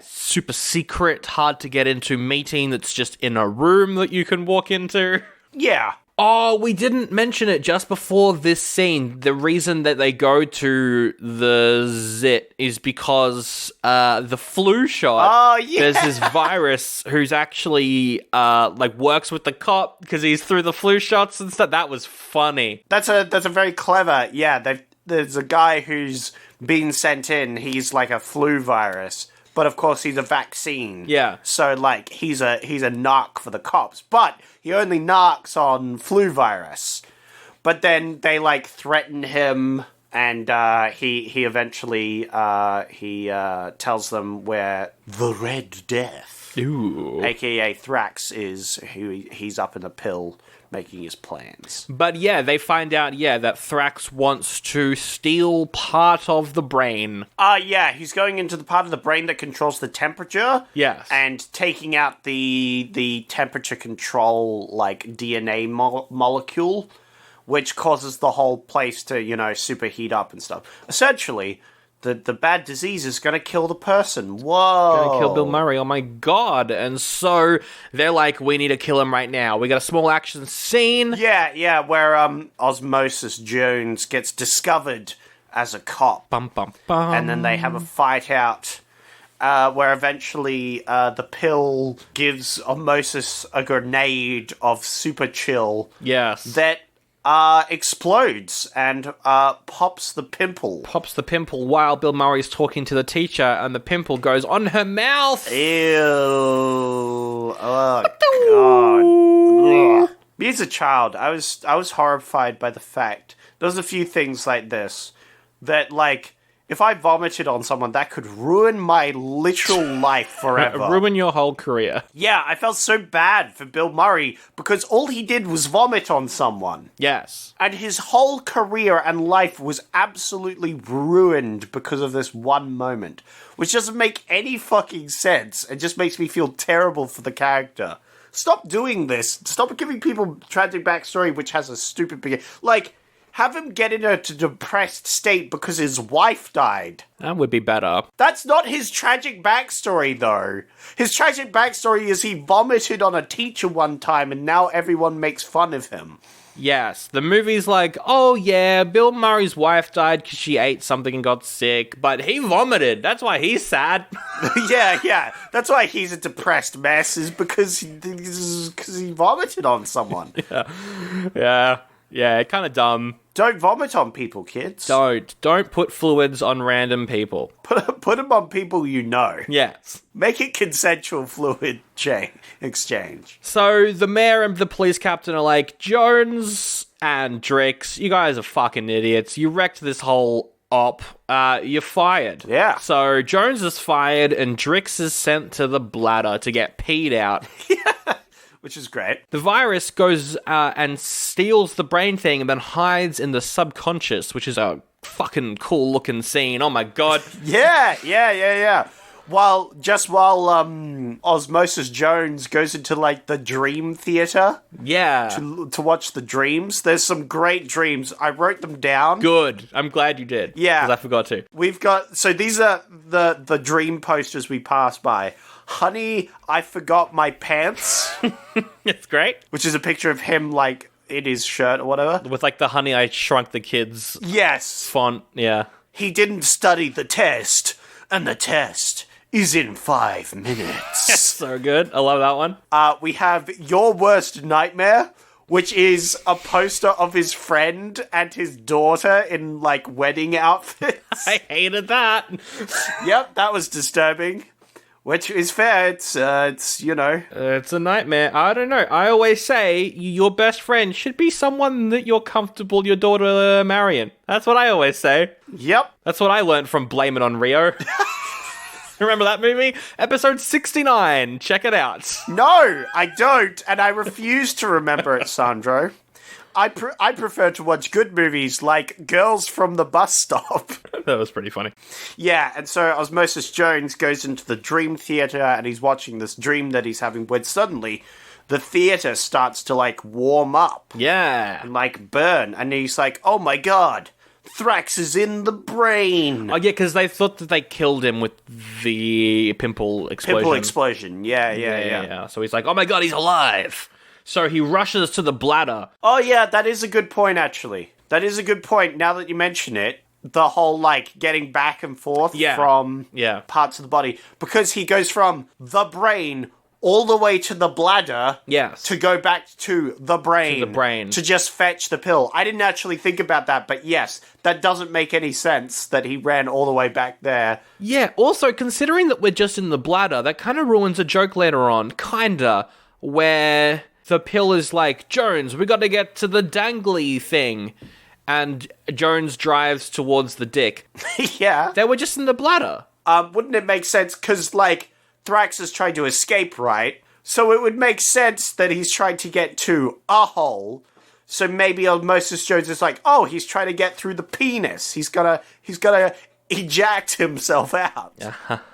super secret, hard to get into meeting that's just in a room that you can walk into. Yeah. Oh, we didn't mention it just before this scene. The reason that they go to the zit is because the flu shot. Oh, yeah. There's this virus who's actually like works with the cop because he's through the flu shots and stuff. That was funny. That's a very clever. Yeah, there's a guy who's been sent in. He's like a flu virus. But of course, he's a vaccine. Yeah. So like, he's a narc for the cops. But he only narcs on flu virus. But then they like threaten him, and he eventually tells them where the Red Death, aka Thrax, is. He's up in a pill making his plans. But yeah, they find out, that Thrax wants to steal part of the brain. Yeah, he's going into the part of the brain that controls the temperature. Yes. And taking out the temperature control, like, DNA molecule, which causes the whole place to, superheat up and stuff. Essentially, the bad disease is going to kill the person. Whoa. Going to kill Bill Murray. Oh my god. And so they're like, we need to kill him right now. We got a small action scene. Yeah, where Osmosis Jones gets discovered as a cop. Bum, bum, bum. And then they have a fight out where eventually the pill gives Osmosis a grenade of super chill. Yes. That explodes and pops the pimple. Pops the pimple while Bill Murray's talking to the teacher, and the pimple goes on her mouth. Ew. Oh, God. Me as a child, I was horrified by the fact there was a few things like this that, like, if I vomited on someone, that could ruin my literal life forever. Ruin your whole career. Yeah, I felt so bad for Bill Murray because all he did was vomit on someone. Yes. And his whole career and life was absolutely ruined because of this one moment, which doesn't make any fucking sense. It just makes me feel terrible for the character. Stop doing this. Stop giving people tragic backstory which has a stupid beginning. Like, have him get in a depressed state because his wife died. That would be better. That's not his tragic backstory, though. His tragic backstory is he vomited on a teacher one time and now everyone makes fun of him. Yes, the movie's like, oh yeah, Bill Murray's wife died because she ate something and got sick, but he vomited. That's why he's sad. Yeah. That's why he's a depressed mess, is because he vomited on someone. Yeah, kind of dumb. Don't vomit on people, kids. Don't put fluids on random people. Put them on people you know. Yes. Make it consensual fluid exchange. So the mayor and the police captain are like, Jones and Drix, you guys are fucking idiots. You wrecked this whole op. You're fired. Yeah. So Jones is fired and Drix is sent to the bladder to get peed out. Which is great. The virus goes and steals the brain thing and then hides in the subconscious, which is a fucking cool looking scene. Oh my god. Yeah. while Osmosis Jones goes into, like, the dream theater Yeah. to watch the dreams, there's some great dreams. I wrote them down. Good. I'm glad you did. Yeah. Because I forgot to. We've got... So these are the dream posters we pass by. Honey, I forgot my pants, It's great. which is a picture of him, like, in his shirt or whatever. With, like, the Honey, I Shrunk the Kids Yes. font. Yeah. He didn't study the test, and the test is in 5 minutes. So good. I love that one. We have Your Worst Nightmare, which is a poster of his friend and his daughter in, like, wedding outfits. I hated that. Yep, that was disturbing. Which is fair, it's you know... It's a nightmare. I don't know. I always say your best friend should be someone that you're comfortable your daughter marrying. That's what I always say. Yep. That's what I learned from Blame It on Rio. Remember that movie? Episode 69. Check it out. No, I don't, and I refuse to remember it, Sandro. I prefer to watch good movies like Girls from the Bus Stop. That was pretty funny. Yeah, and so Osmosis Jones goes into the dream theater and he's watching this dream that he's having when suddenly the theater starts to, like, warm up Yeah. and, like, burn. And he's like, oh my god, Thrax is in the brain. Oh, yeah, because they thought that they killed him with the pimple explosion. Pimple explosion, yeah. So he's like, oh my god, he's alive. So he rushes to the bladder. Oh yeah, that is a good point, actually. That is a good point, now that you mention it. The whole, like, getting back and forth from parts of the body. Because he goes from the brain all the way to the bladder to go back to the brain. To just fetch the pill. I didn't actually think about that, but yes, that doesn't make any sense that he ran all the way back there. Yeah, also, considering that we're just in the bladder, that kind of ruins a joke later on, kinda, where the pill is like, Jones, we gotta get to the dangly thing. And Jones drives towards the dick. Yeah. They were just in the bladder. Wouldn't it make sense? Because, like, Thrax is trying to escape, right? So it would make sense that he's trying to get to a hole. So maybe Osmosis Jones is like, oh, he's trying to get through the penis. He's gotta eject himself out.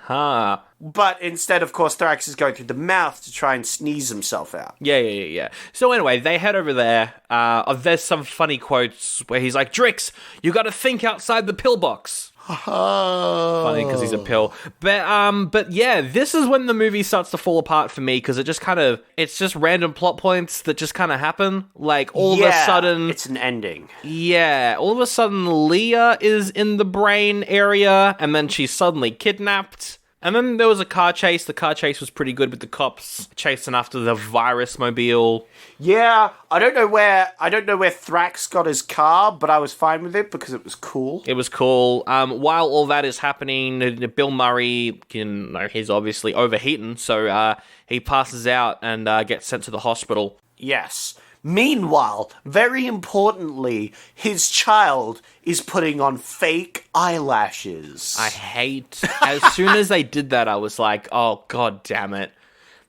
Ha. But instead, of course, Thrax is going through the mouth to try and sneeze himself out. Yeah. So anyway, they head over there. There's some funny quotes where he's like, Drix, you gotta think outside the pillbox. Funny because he's a pill. But yeah, this is when the movie starts to fall apart for me because it's just random plot points that just kind of happen. Like all of a sudden, it's an ending. Yeah, all of a sudden Leah is in the brain area and then she's suddenly kidnapped. And then there was a car chase. The car chase was pretty good with the cops chasing after the virus mobile. Yeah, I don't know where Thrax got his car, but I was fine with it because it was cool. It was cool. While all that is happening, Bill Murray, he's obviously overheating, so he passes out and gets sent to the hospital. Yes. Meanwhile, very importantly, his child is putting on fake eyelashes. I hate... As soon as they did that, I was like, oh, god damn it.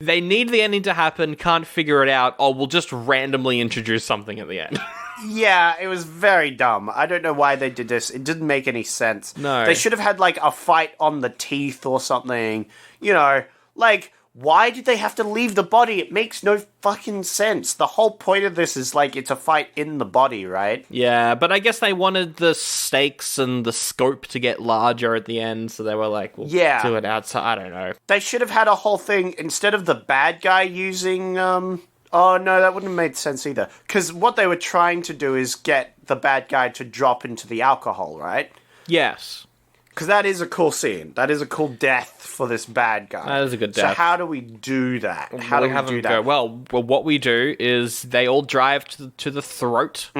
They need the ending to happen, can't figure it out, or we'll just randomly introduce something at the end. Yeah, it was very dumb. I don't know why they did this. It didn't make any sense. No. They should have had, like, a fight on the teeth or something. You know, like... Why did they have to leave the body? It makes no fucking sense. The whole point of this is, like, it's a fight in the body, right? Yeah, but I guess they wanted the stakes and the scope to get larger at the end, so they were like, we'll do it outside. I don't know. They should have had a whole thing, instead of the bad guy using, oh, no, that wouldn't have made sense either. Because what they were trying to do is get the bad guy to drop into the alcohol, right? Yes. Because that is a cool scene. That is a cool death for this bad guy. That is a good death. So how do we do that? How do we do that? Well, what we do is they all drive to the throat,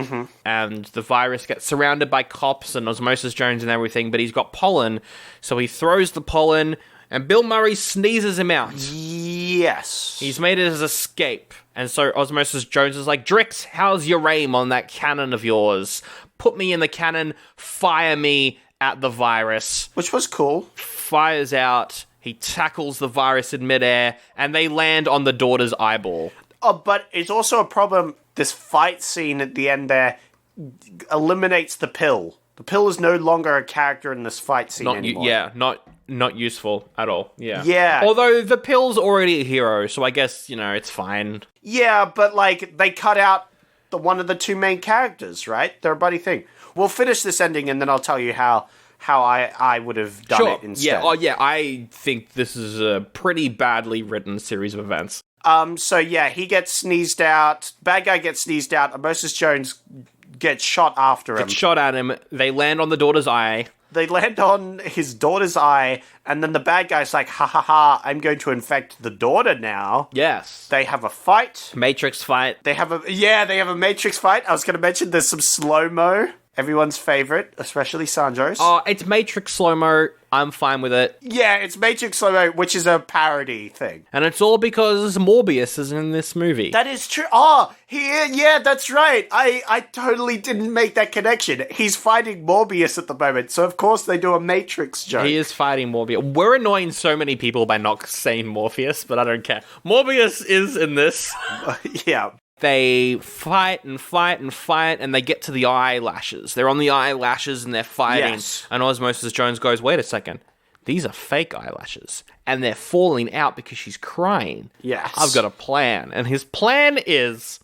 and the virus gets surrounded by cops and Osmosis Jones and everything, but he's got pollen, so he throws the pollen, and Bill Murray sneezes him out. Yes. He's made his escape, and so Osmosis Jones is like, Drix, how's your aim on that cannon of yours? Put me in the cannon, fire me at the virus. Which was cool. Fires out, he tackles the virus in midair, and they land on the daughter's eyeball. Oh, but it's also a problem, this fight scene at the end there eliminates the pill. The pill is no longer a character in this fight scene anymore. Yeah, not not useful at all. Yeah. Yeah. Although the pill's already a hero, so I guess, it's fine. Yeah, but, like, they cut out one of the two main characters, right? They're a buddy thing. We'll finish this ending, and then I'll tell you how I would have done it instead. Yeah. Oh, yeah. I think this is a pretty badly written series of events. So yeah, he gets sneezed out. Bad guy gets sneezed out. Osmosis Jones gets shot after him. Gets shot at him. They land on the daughter's eye. They land on his daughter's eye, and then the bad guy's like, ha ha ha, I'm going to infect the daughter now. Yes. They have a fight. Matrix fight. They have a Matrix fight. I was going to mention there's some slow-mo. Everyone's favorite, especially Sanjo's. Oh, it's Matrix slow-mo. I'm fine with it. Yeah, it's Matrix slow-mo, which is a parody thing. And it's all because Morbius is in this movie. That is true. Oh, yeah, that's right. I totally didn't make that connection. He's fighting Morbius at the moment, so of course they do a Matrix joke. He is fighting Morbius. We're annoying so many people by not saying Morpheus, but I don't care. Morbius is in this. Yeah. They fight and fight and fight, and they get to the eyelashes. They're on the eyelashes, and they're fighting. Yes. And Osmosis Jones goes, wait a second. These are fake eyelashes. And they're falling out because she's crying. Yes. I've got a plan. And his plan is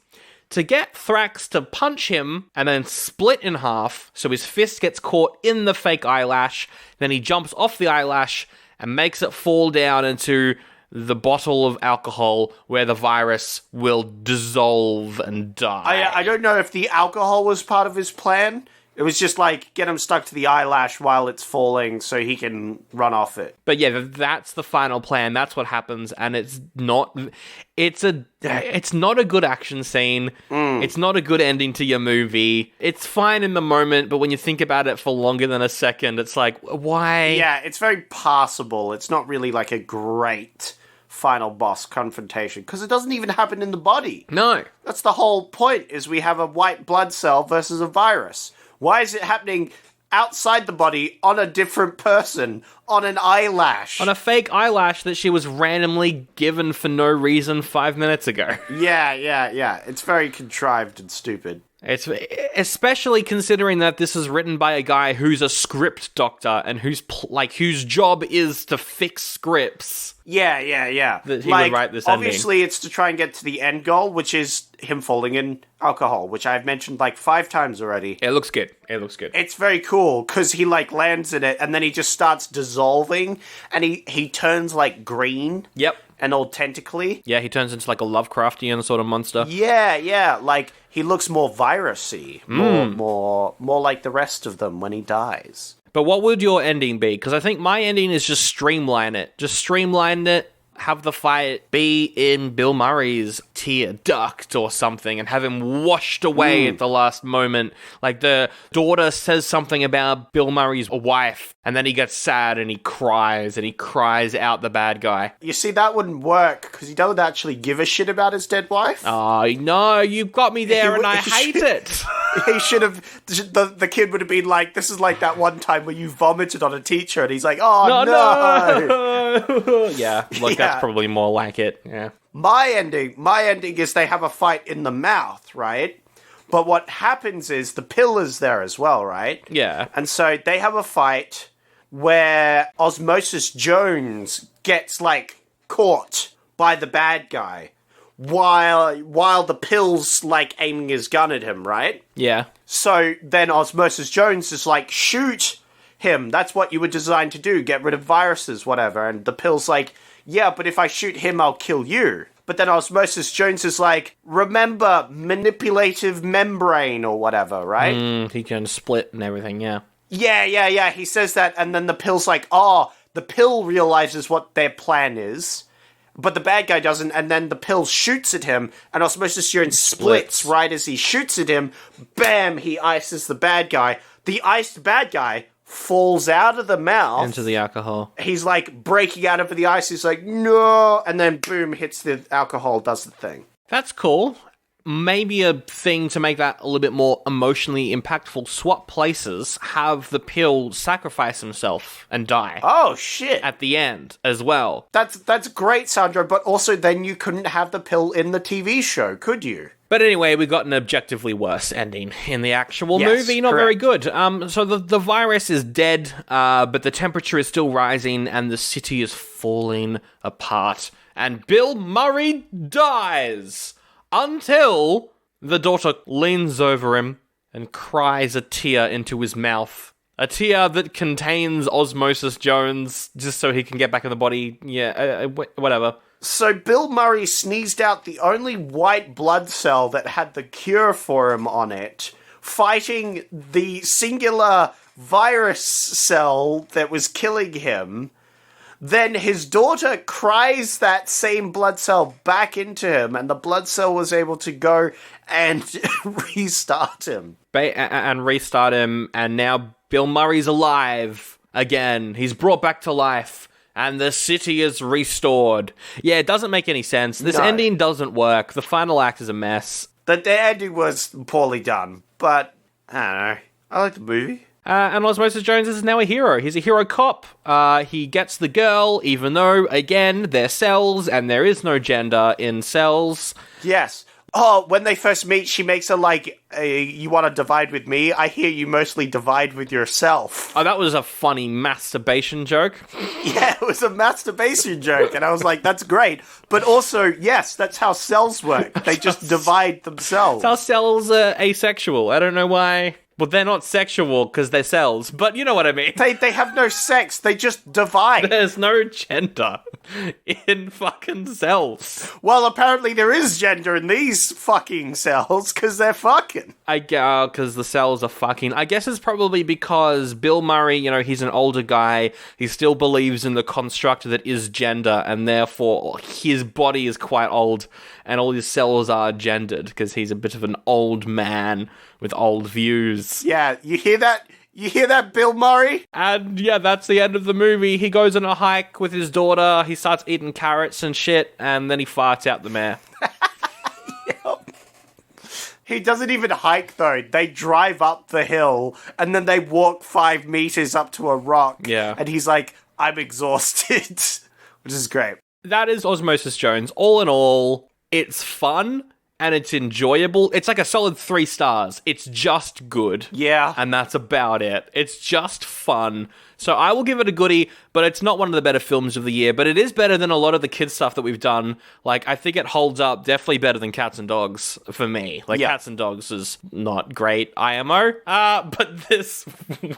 to get Thrax to punch him and then split in half so his fist gets caught in the fake eyelash. Then he jumps off the eyelash and makes it fall down into the bottle of alcohol where the virus will dissolve and die. I don't know if the alcohol was part of his plan. It was just like, get him stuck to the eyelash while it's falling so he can run off it. But yeah, that's the final plan. That's what happens, and it's not a good action scene. It's not a good ending to your movie. It's fine in the moment, but when you think about it for longer than a second, it's like, why? Yeah, it's very passable. It's not really like a great final boss confrontation, because it doesn't even happen in the body. No. That's the whole point, is we have a white blood cell versus a virus. Why is it happening outside the body on a different person, on an eyelash? On a fake eyelash that she was randomly given for no reason 5 minutes ago. Yeah. It's very contrived and stupid. It's especially considering that this is written by a guy who's a script doctor and whose job is to fix scripts. Yeah. That he would write this ending. Obviously, it's to try and get to the end goal, which is him falling in alcohol, which I've mentioned 5 times already. It looks good. It's very cool, because he lands in it, and then he just starts dissolving, and he turns green. Yep. And all tentacly. Yeah, he turns into a Lovecraftian sort of monster. Yeah. He looks more virusy. More like the rest of them when he dies. But what would your ending be? Because I think my ending is just streamline it. Just streamline it, have the fight be in Bill Murray's tear duct or something, and have him washed away at the last moment. The daughter says something about Bill Murray's wife, and then he gets sad and he cries out the bad guy. You see, that wouldn't work, because he doesn't actually give a shit about his dead wife. Oh, no, you've got me there, and I hate it. He should have... The kid would have been like, this is like that one time where you vomited on a teacher, and he's like, oh, no. Yeah, look, that's probably more like it, yeah. My ending is they have a fight in the mouth, right? But what happens is the pill is there as well, right? Yeah. And so they have a fight where Osmosis Jones gets, caught by the bad guy while the pill's, aiming his gun at him, right? Yeah. So then Osmosis Jones is shoot him. That's what you were designed to do, get rid of viruses, whatever. And the pill's yeah, but if I shoot him, I'll kill you. But then Osmosis Jones is remember, manipulative membrane or whatever, right? He can split and everything, yeah. Yeah. He says that, and then the pill's the pill realizes what their plan is, but the bad guy doesn't, and then the pill shoots at him, and Osmosis Jones splits right as he shoots at him. Bam! He ices the bad guy. The iced bad guy falls out of the mouth. Into the alcohol. He's breaking out of the ice. He's no! And then boom, hits the alcohol, does the thing. That's cool. maybe a thing to make that a little bit more emotionally impactful, swap places, have the pill sacrifice himself and die. Oh, shit. At the end as well. That's great, Sandro, but also then you couldn't have the pill in the TV show, could you? But anyway, we got an objectively worse ending in the actual Yes, movie. Not correct. very good. So the virus is dead, but the temperature is still rising, and the city is falling apart. And Bill Murray dies until the daughter leans over him and cries a tear into his mouth. A tear that contains Osmosis Jones, just so he can get back in the body. Yeah, whatever. So Bill Murray sneezed out the only white blood cell that had the cure for him on it, fighting the singular virus cell that was killing him. Then his daughter cries that same blood cell back into him, and the blood cell was able to go and restart him. And restart him, and now Bill Murray's alive again. He's brought back to life. And the city is restored. Yeah, it doesn't make any sense. This ending doesn't work. The final act is a mess. The ending was poorly done, but I don't know. I like the movie. And Osmosis Jones is now a hero. He's a hero cop. He gets the girl, even though, again, they're cells, and there is no gender in cells. Yes. Oh, when they first meet, she makes her like, you want to divide with me? I hear you mostly divide with yourself. Oh, that was a funny masturbation joke. Yeah, it was a masturbation joke, and I was like, that's great. But also, yes, that's how cells work. They just divide themselves. That's how cells are asexual. I don't know why. Well, they're not sexual because they're cells, but you know what I mean. They have no sex, they just divide. There's no gender in fucking cells. Well, apparently there is gender in these fucking cells, because they're fucking. I guess, because the cells are fucking. I guess it's probably because Bill Murray, you know, he's an older guy. He still believes in the construct that is gender, and therefore his body is quite old, and all his cells are gendered, because he's a bit of an old man with old views. Yeah, you hear that? You hear that, Bill Murray? And yeah, that's the end of the movie. He goes on a hike with his daughter, he starts eating carrots and shit, and then he farts out the mare. Yep. He doesn't even hike, though. They drive up the hill, and then they walk 5 meters up to a rock. Yeah. And he's like, I'm exhausted. Which is great. That is Osmosis Jones. All in all, it's fun. And it's enjoyable. It's like a solid 3 stars. It's just good. Yeah. And that's about it. It's just fun. So I will give it a goodie, but it's not one of the better films of the year. But it is better than a lot of the kids stuff that we've done. Like, I think it holds up definitely better than Cats and Dogs for me. Like, Yeah. Cats and Dogs is not great IMO. But this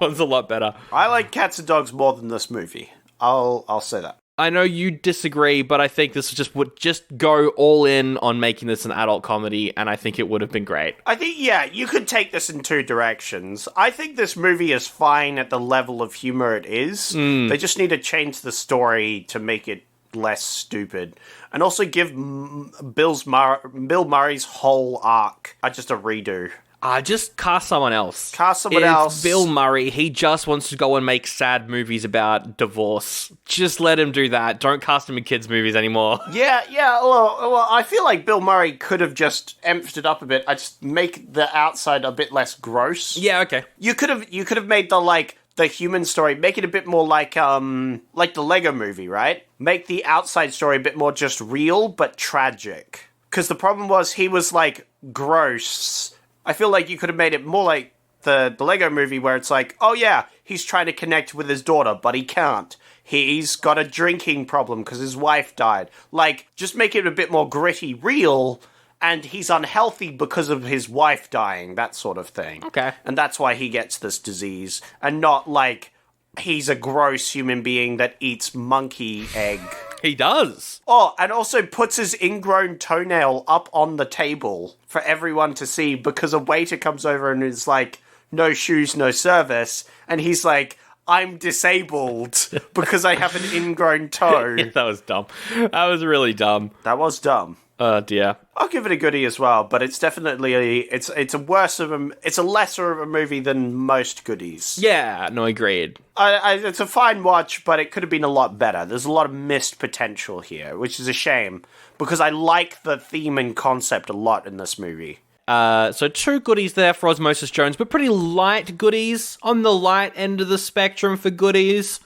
was a lot better. I like Cats and Dogs more than this movie. I'll say that. I know you disagree, but I think this would just go all in on making this an adult comedy, and I think it would have been great. I think, yeah, you could take this in 2 directions. I think this movie is fine at the level of humor it is. They just need to change the story to make it less stupid. And also give Bill Murray's whole arc just a redo. Just cast someone else. Cast someone It's else. Bill Murray. He just wants to go and make sad movies about divorce. Just let him do that. Don't cast him in kids' movies anymore. Yeah. Well, I feel like Bill Murray could have just amped it up a bit. I just make the outside a bit less gross. Yeah, okay. You could have made the human story, make it a bit more like the Lego movie, right? Make the outside story a bit more just real but tragic. Because the problem was he was like gross. I feel like you could have made it more like the Lego movie where it's like, oh yeah, he's trying to connect with his daughter, but he can't. He's got a drinking problem because his wife died. Like, just make it a bit more gritty, real, and he's unhealthy because of his wife dying, that sort of thing. Okay. And that's why he gets this disease, and not like he's a gross human being that eats monkey egg. He does. Oh, and also puts his ingrown toenail up on the table for everyone to see because a waiter comes over and is like, no shoes, no service. And he's like, I'm disabled because I have an ingrown toe. Yeah, that was dumb. That was really dumb. That was dumb. Oh dear. I'll give it a goodie as well, but it's definitely it's a lesser of a movie than most goodies. Yeah, no, agreed. It's a fine watch, but it could have been a lot better. There's a lot of missed potential here, which is a shame, because I like the theme and concept a lot in this movie. So 2 goodies there for Osmosis Jones, but pretty light goodies, on the light end of the spectrum for goodies,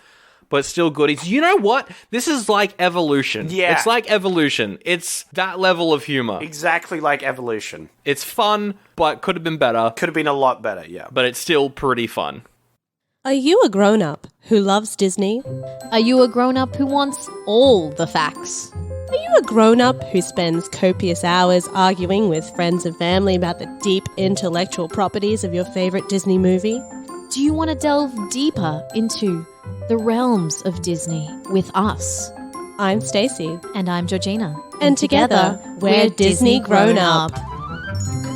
but still goodies. You know what? This is like Evolution. Yeah. It's like Evolution. It's that level of humor. Exactly like Evolution. It's fun, but could have been better. Could have been a lot better, yeah. But it's still pretty fun. Are you a grown-up who loves Disney? Are you a grown-up who wants all the facts? Are you a grown-up who spends copious hours arguing with friends and family about the deep intellectual properties of your favourite Disney movie? Do you want to delve deeper into the realms of Disney with us? I'm Stacey. And I'm Georgina. And together, we're Disney Grown Up.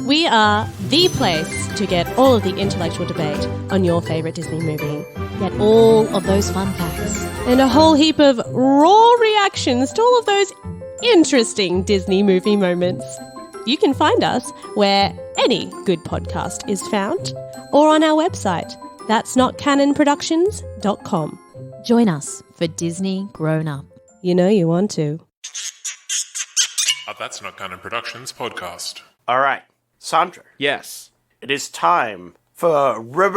We are the place to get all of the intellectual debate on your favourite Disney movie. Get all of those fun facts. And a whole heap of raw reactions to all of those interesting Disney movie moments. You can find us where any good podcast is found, or on our website, that'snotcanonproductions.com. Join us for Disney Grown Up. You know you want to. A That's Not Canon Productions podcast. All right, Sandro. Yes. It is time for red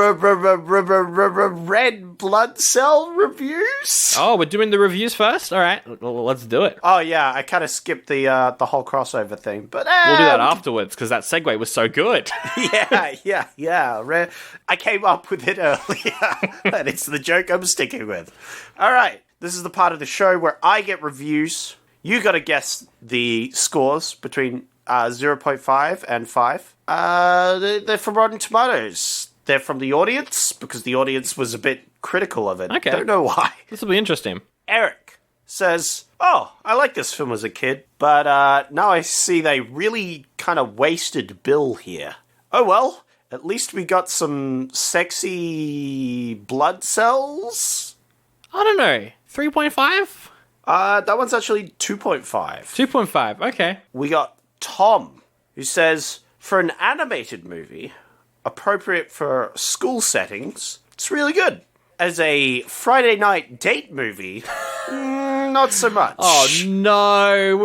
blood cell reviews. Oh, we're doing the reviews first? All right, let's do it. Oh yeah, I kind of skipped the whole crossover thing, but We'll do that afterwards, because that segue was so good. yeah. I came up with it earlier, and it's the joke I'm sticking with. All right, this is the part of the show where I get reviews. You got to guess the scores between 0.5 and 5. They're from Rotten Tomatoes. They're from the audience, because the audience was a bit critical of it. Okay. Don't know why. This will be interesting. Eric says, "Oh, I liked this film as a kid, but now I see they really kind of wasted Bill here. Oh well, at least we got some sexy blood cells." I don't know. 3.5? That one's actually 2.5. 2.5, okay. We got Tom, who says, "For an animated movie, appropriate for school settings, it's really good. As a Friday night date movie, not so much." Oh, no,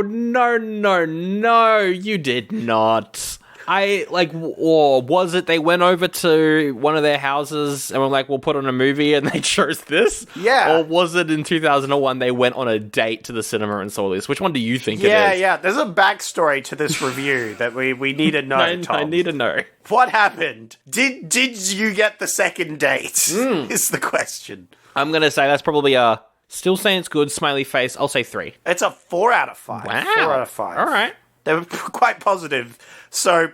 you did not. Or was it they went over to one of their houses and were like, we'll put on a movie, and they chose this? Yeah. Or was it in 2001 they went on a date to the cinema and saw this? Which one do you think it is? Yeah, there's a backstory to this review that we need to know, Tom. I need to know. What happened? Did you get the second date? Is the question. I'm going to say that's probably still saying it's good, smiley face. I'll say 3. It's a 4 out of 5. Wow. 4 out of 5. All right. They were quite positive, so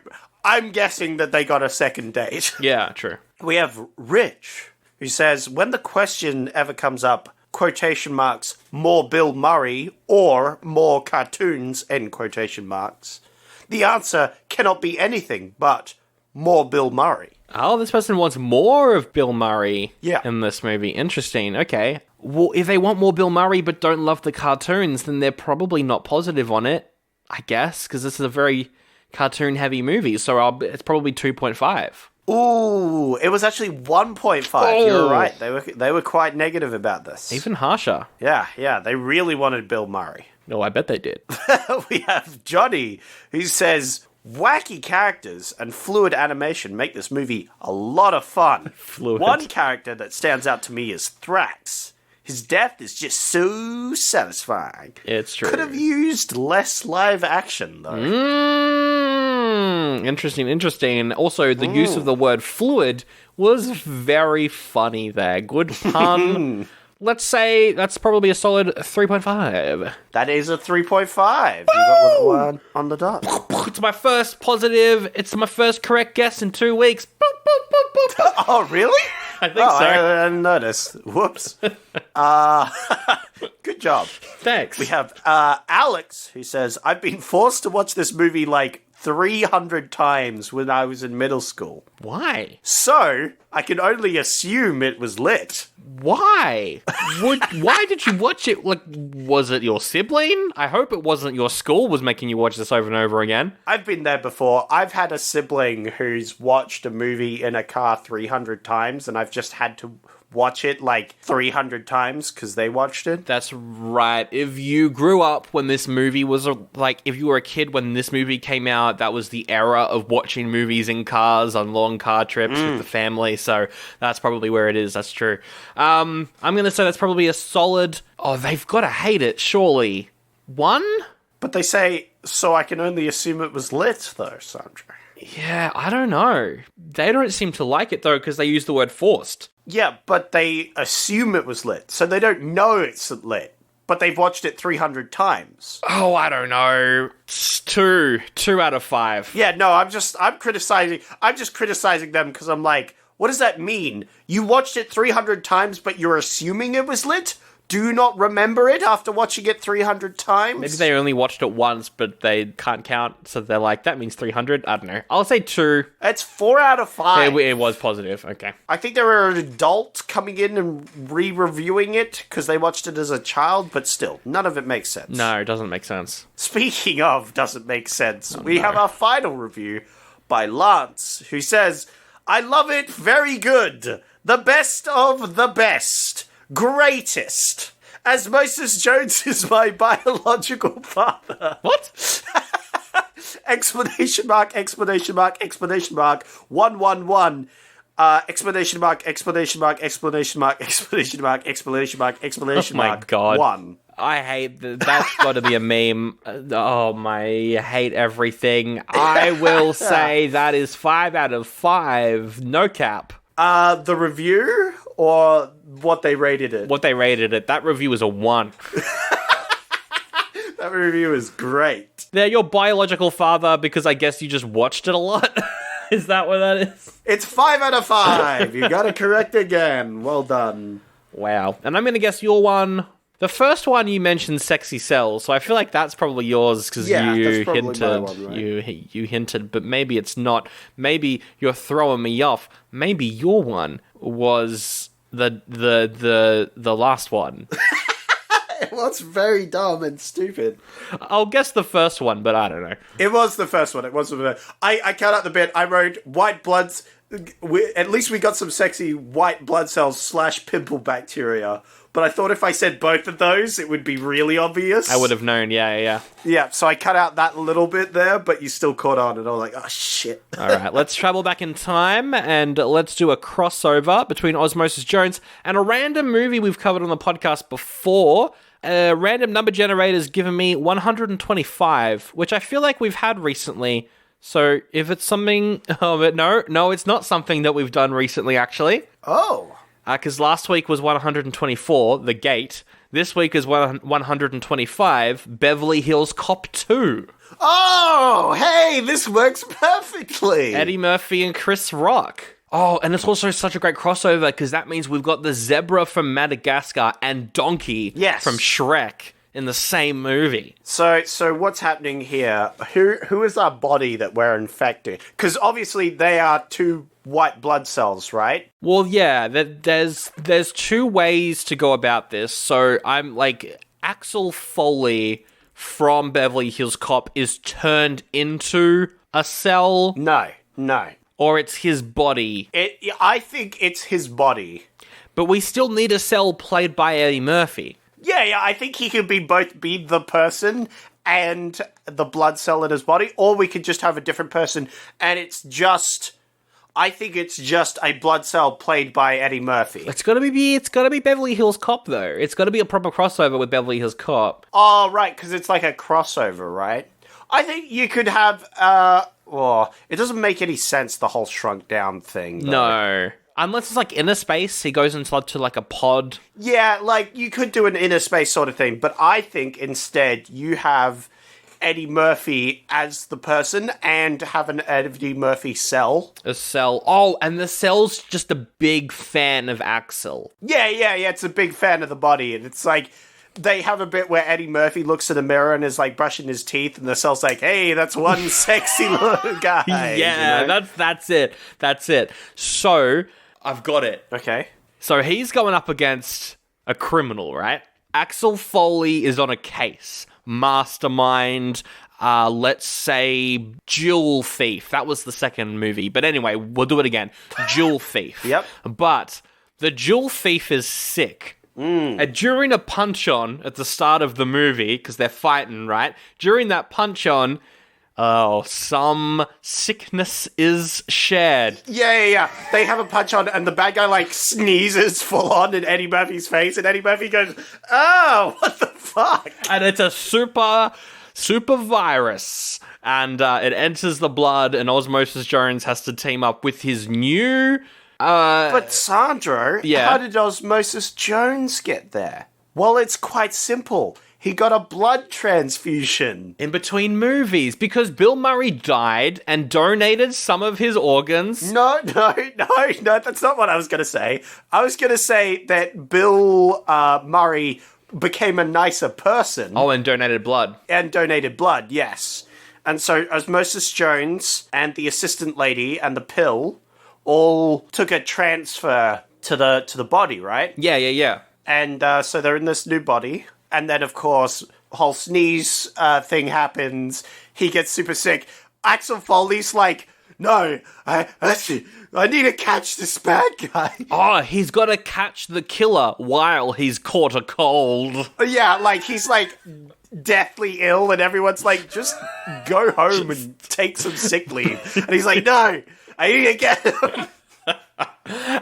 I'm guessing that they got a second date. Yeah, true. We have Rich, who says, "When the question ever comes up, quotation marks, more Bill Murray or more cartoons, end quotation marks, the answer cannot be anything but more Bill Murray." Oh, this person wants more of Bill Murray Yeah. in this movie. Interesting. Okay. Well, if they want more Bill Murray but don't love the cartoons, then they're probably not positive on it, I guess, because this is a very cartoon-heavy movie, so it's probably 2.5. Ooh, it was actually 1.5. Oh. You're right. They were quite negative about this. Even harsher. Yeah, they really wanted Bill Murray. No, I bet they did. We have Johnny, who says, "Wacky characters and fluid animation make this movie a lot of fun. Fluid. One character that stands out to me is Thrax. His death is just so satisfying. It's true. Could have used less live action, though." Interesting. Also, the use of the word fluid was very funny there. Good pun. Let's say that's probably a solid 3.5. That is a 3.5. You got one on the dot. It's my first positive. It's my first correct guess in 2 weeks. Boop, boop, boop, boop, boop. Oh, really? I think so. I didn't notice. Whoops. Good job. Thanks. We have Alex, who says, "I've been forced to watch this movie like 300 times when I was in middle school. Why? So, I can only assume it was lit. Why? Why did you watch it? Like, was it your sibling? I hope it wasn't your school was making you watch this over and over again. I've been there before. I've had a sibling who's watched a movie in a car 300 times, and I've just had to watch it like 300 times because they watched it. That's right. If you grew up when this movie was, like, if you were a kid when this movie came out, that was the era of watching movies in cars on long car trips with the family, so that's probably where it is. That's true. I'm going to say that's probably a solid... Oh, they've got to hate it, surely. 1? But they say, so I can only assume it was lit, though, Sandra. Yeah, I don't know. They don't seem to like it, though, because they use the word forced. Yeah, but they assume it was lit, so they don't know it's lit. But they've watched it 300 times. Oh, I don't know. It's 2 out of 5. Yeah, no, I'm just criticizing them because I'm like, what does that mean? You watched it 300 times, but you're assuming it was lit? Do you not remember it after watching it 300 times? Maybe they only watched it once, but they can't count, so they're like, that means 300? I don't know. I'll say 2. It's 4 out of 5. It was positive, okay. I think there were an adult coming in and re-reviewing it because they watched it as a child, but still, none of it makes sense. No, it doesn't make sense. Speaking of doesn't make sense, we have our final review by Lance, who says, I love it, very good. The best of the best. Greatest. Osmosis Jones is my biological father. What? Exclamation mark, exclamation mark, exclamation mark, 111. Exclamation mark, exclamation mark, exclamation mark, exclamation mark, exclamation mark, exclamation mark. Oh my God. 1. I hate that. That's got to be a meme. Oh my, I hate everything. I will say that is 5 out of 5. No cap. The review or what they rated it? What they rated it. That review is a 1. That review is great. They're your biological father because I guess you just watched it a lot. Is that what that is? It's 5 out of 5. You got it correct again. Well done. Wow. And I'm going to guess your one. The first one you mentioned sexy cells, so I feel like that's probably yours because you hinted, my one, right? you hinted, but maybe it's not. Maybe you're throwing me off. Maybe your one was the last one. It was very dumb and stupid. I'll guess the first one, but I don't know. It was the first one. I cut out the bit. I wrote white bloods. At least we got some sexy white blood cells / pimple bacteria. But I thought if I said both of those, it would be really obvious. I would have known, yeah. Yeah, so I cut out that little bit there, but you still caught on, and I was like, oh, shit. All right, let's travel back in time, and let's do a crossover between Osmosis Jones and a random movie we've covered on the podcast before. A random number generator's given me 125, which I feel like we've had recently. So if it's something... Oh, but no, it's not something that we've done recently, actually. Oh. Because last week was 124, The Gate. This week is 125, Beverly Hills Cop 2. Oh, hey, this works perfectly. Eddie Murphy and Chris Rock. Oh, and it's also such a great crossover because that means we've got the zebra from Madagascar and Donkey from Shrek in the same movie. So what's happening here? Who is our body that we're infecting? Because obviously they are 2 white blood cells, right? Well, yeah, there's 2 ways to go about this. So I'm like, Axel Foley from Beverly Hills Cop is turned into a cell. No. Or it's his body. I think it's his body. But we still need a cell played by Eddie Murphy. Yeah, I think he could both be the person and the blood cell in his body, or we could just have a different person, and I think it's just a blood cell played by Eddie Murphy. It's gotta be Beverly Hills Cop, though. It's gotta be a proper crossover with Beverly Hills Cop. Oh, right, because it's like a crossover, right? I think you could have, it doesn't make any sense, the whole shrunk down thing, though. No. Unless it's like inner space, he goes into like a pod. Yeah, like you could do an inner space sort of thing, but I think instead you have Eddie Murphy as the person and have an Eddie Murphy cell. A cell. Oh, and the cell's just a big fan of Axel. Yeah, it's a big fan of the body, and it's like they have a bit where Eddie Murphy looks in a mirror and is like brushing his teeth, and the cell's like, "Hey, that's one sexy little guy." Yeah, you know? that's it. That's it. So I've got it. Okay. So he's going up against a criminal, right? Axel Foley is on a case. Mastermind, let's say Jewel Thief. That was the second movie. But anyway, we'll do it again. Jewel Thief. Yep. But the Jewel Thief is sick. And during a punch-on at the start of the movie, because they're fighting, right? During that punch-on, some sickness is shared. Yeah. They have a punch on, and the bad guy, like, sneezes full on in Eddie Murphy's face, and Eddie Murphy goes, "Oh, what the fuck?" And it's a super virus. And it enters the blood, and Osmosis Jones has to team up with his new... But Sandro, Yeah. how did Osmosis Jones get there? Well, it's quite simple. He got a blood transfusion. in between movies, because Bill Murray died and donated some of his organs. No, that's not what I was going to say. I was going to say that Bill Murray became a nicer person. Oh, and donated blood. And donated blood, yes. And so Osmosis Jones and the assistant lady and the pill all took a transfer to the body, right? Yeah. And so they're in this new body. And then, of course, whole sneeze thing happens. He gets super sick. Axel Foley's like, "No, I need to catch this bad guy." Oh, he's got to catch the killer while he's caught a cold. Yeah, like, he's like deathly ill, and everyone's like, "Just go home and take some sick leave." And he's like, "No, I need to get him."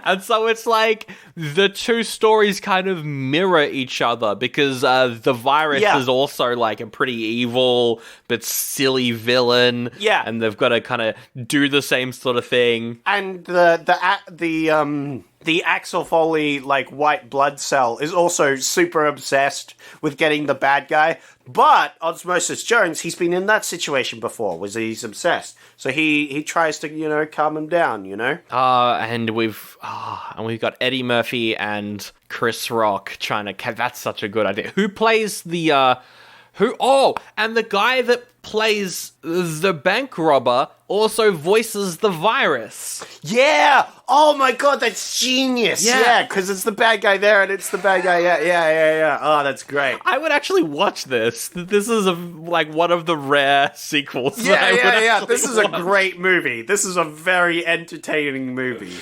And so it's like the two stories kind of mirror each other, because the virus is also like a pretty evil but silly villain. Yeah. And they've got to kind of do the same sort of thing. And the Axel Foley, like, white blood cell is also super obsessed with getting the bad guy. But Osmosis Jones, he's been in that situation before, was he's obsessed. So he tries to, calm him down, And we've got Eddie Murphy and Chris Rock trying to... That's such a good idea. Who plays the... and the guy that plays the bank robber also voices the virus. Yeah! Oh my god, that's genius! Yeah, because it's the bad guy there and it's the bad guy. Yeah. Oh, that's great. I would actually watch this. This is one of the rare sequels. Yeah. This is a great movie. This is a very entertaining movie.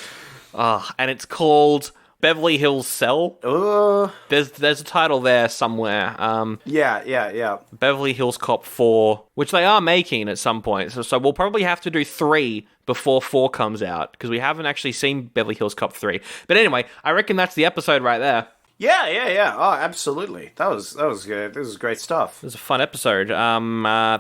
And it's called Beverly Hills Cell. There's a title there somewhere. Yeah. Beverly Hills Cop 4, which they are making at some point. So we'll probably have to do 3 before 4 comes out, because we haven't actually seen Beverly Hills Cop 3. But anyway, I reckon that's the episode right there. Yeah. Oh, absolutely. That was good. This was great stuff. It was a fun episode.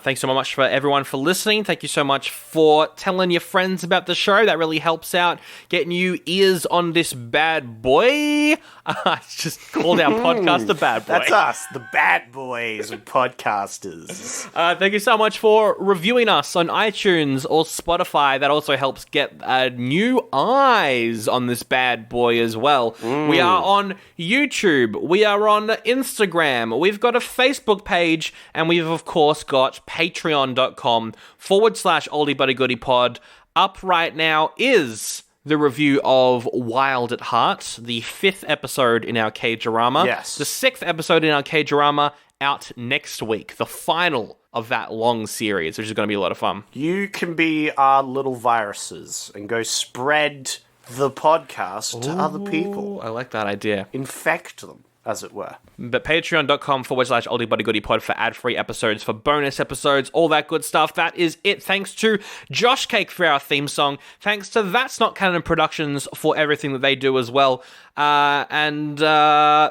Thanks so much for everyone for listening. Thank you so much for telling your friends about the show. That really helps out getting you ears on this bad boy. I just called our podcast a bad boy. That's us, the bad boys of podcasters. Thank you so much for reviewing us on iTunes or Spotify. That also helps get new eyes on this bad boy as well. We are on YouTube. We are on Instagram. We've got a Facebook page, and we've of course got patreon.com/oldie-buddy-goodie-pod. Up right now is the review of Wild at Heart, the 5th episode in our K-drama. Yes. The 6th episode in our K-drama out next week, the final of that long series, which is going to be a lot of fun. You can be our little viruses and go spread the podcast to other people. I like that idea. Infect them, as it were. But patreon.com/oldie-buddy-goodie-pod for ad-free episodes, for bonus episodes, all that good stuff. That is it. Thanks to Josh Cake for our theme song. Thanks to That's Not Canon Productions for everything that they do as well. And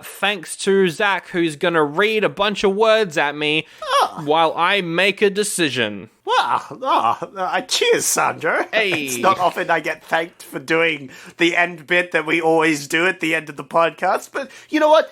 thanks to Zach, who's going to read a bunch of words at me while I make a decision. Cheers, Sandro. Hey. It's not often I get thanked for doing the end bit that we always do at the end of the podcast, but you know what?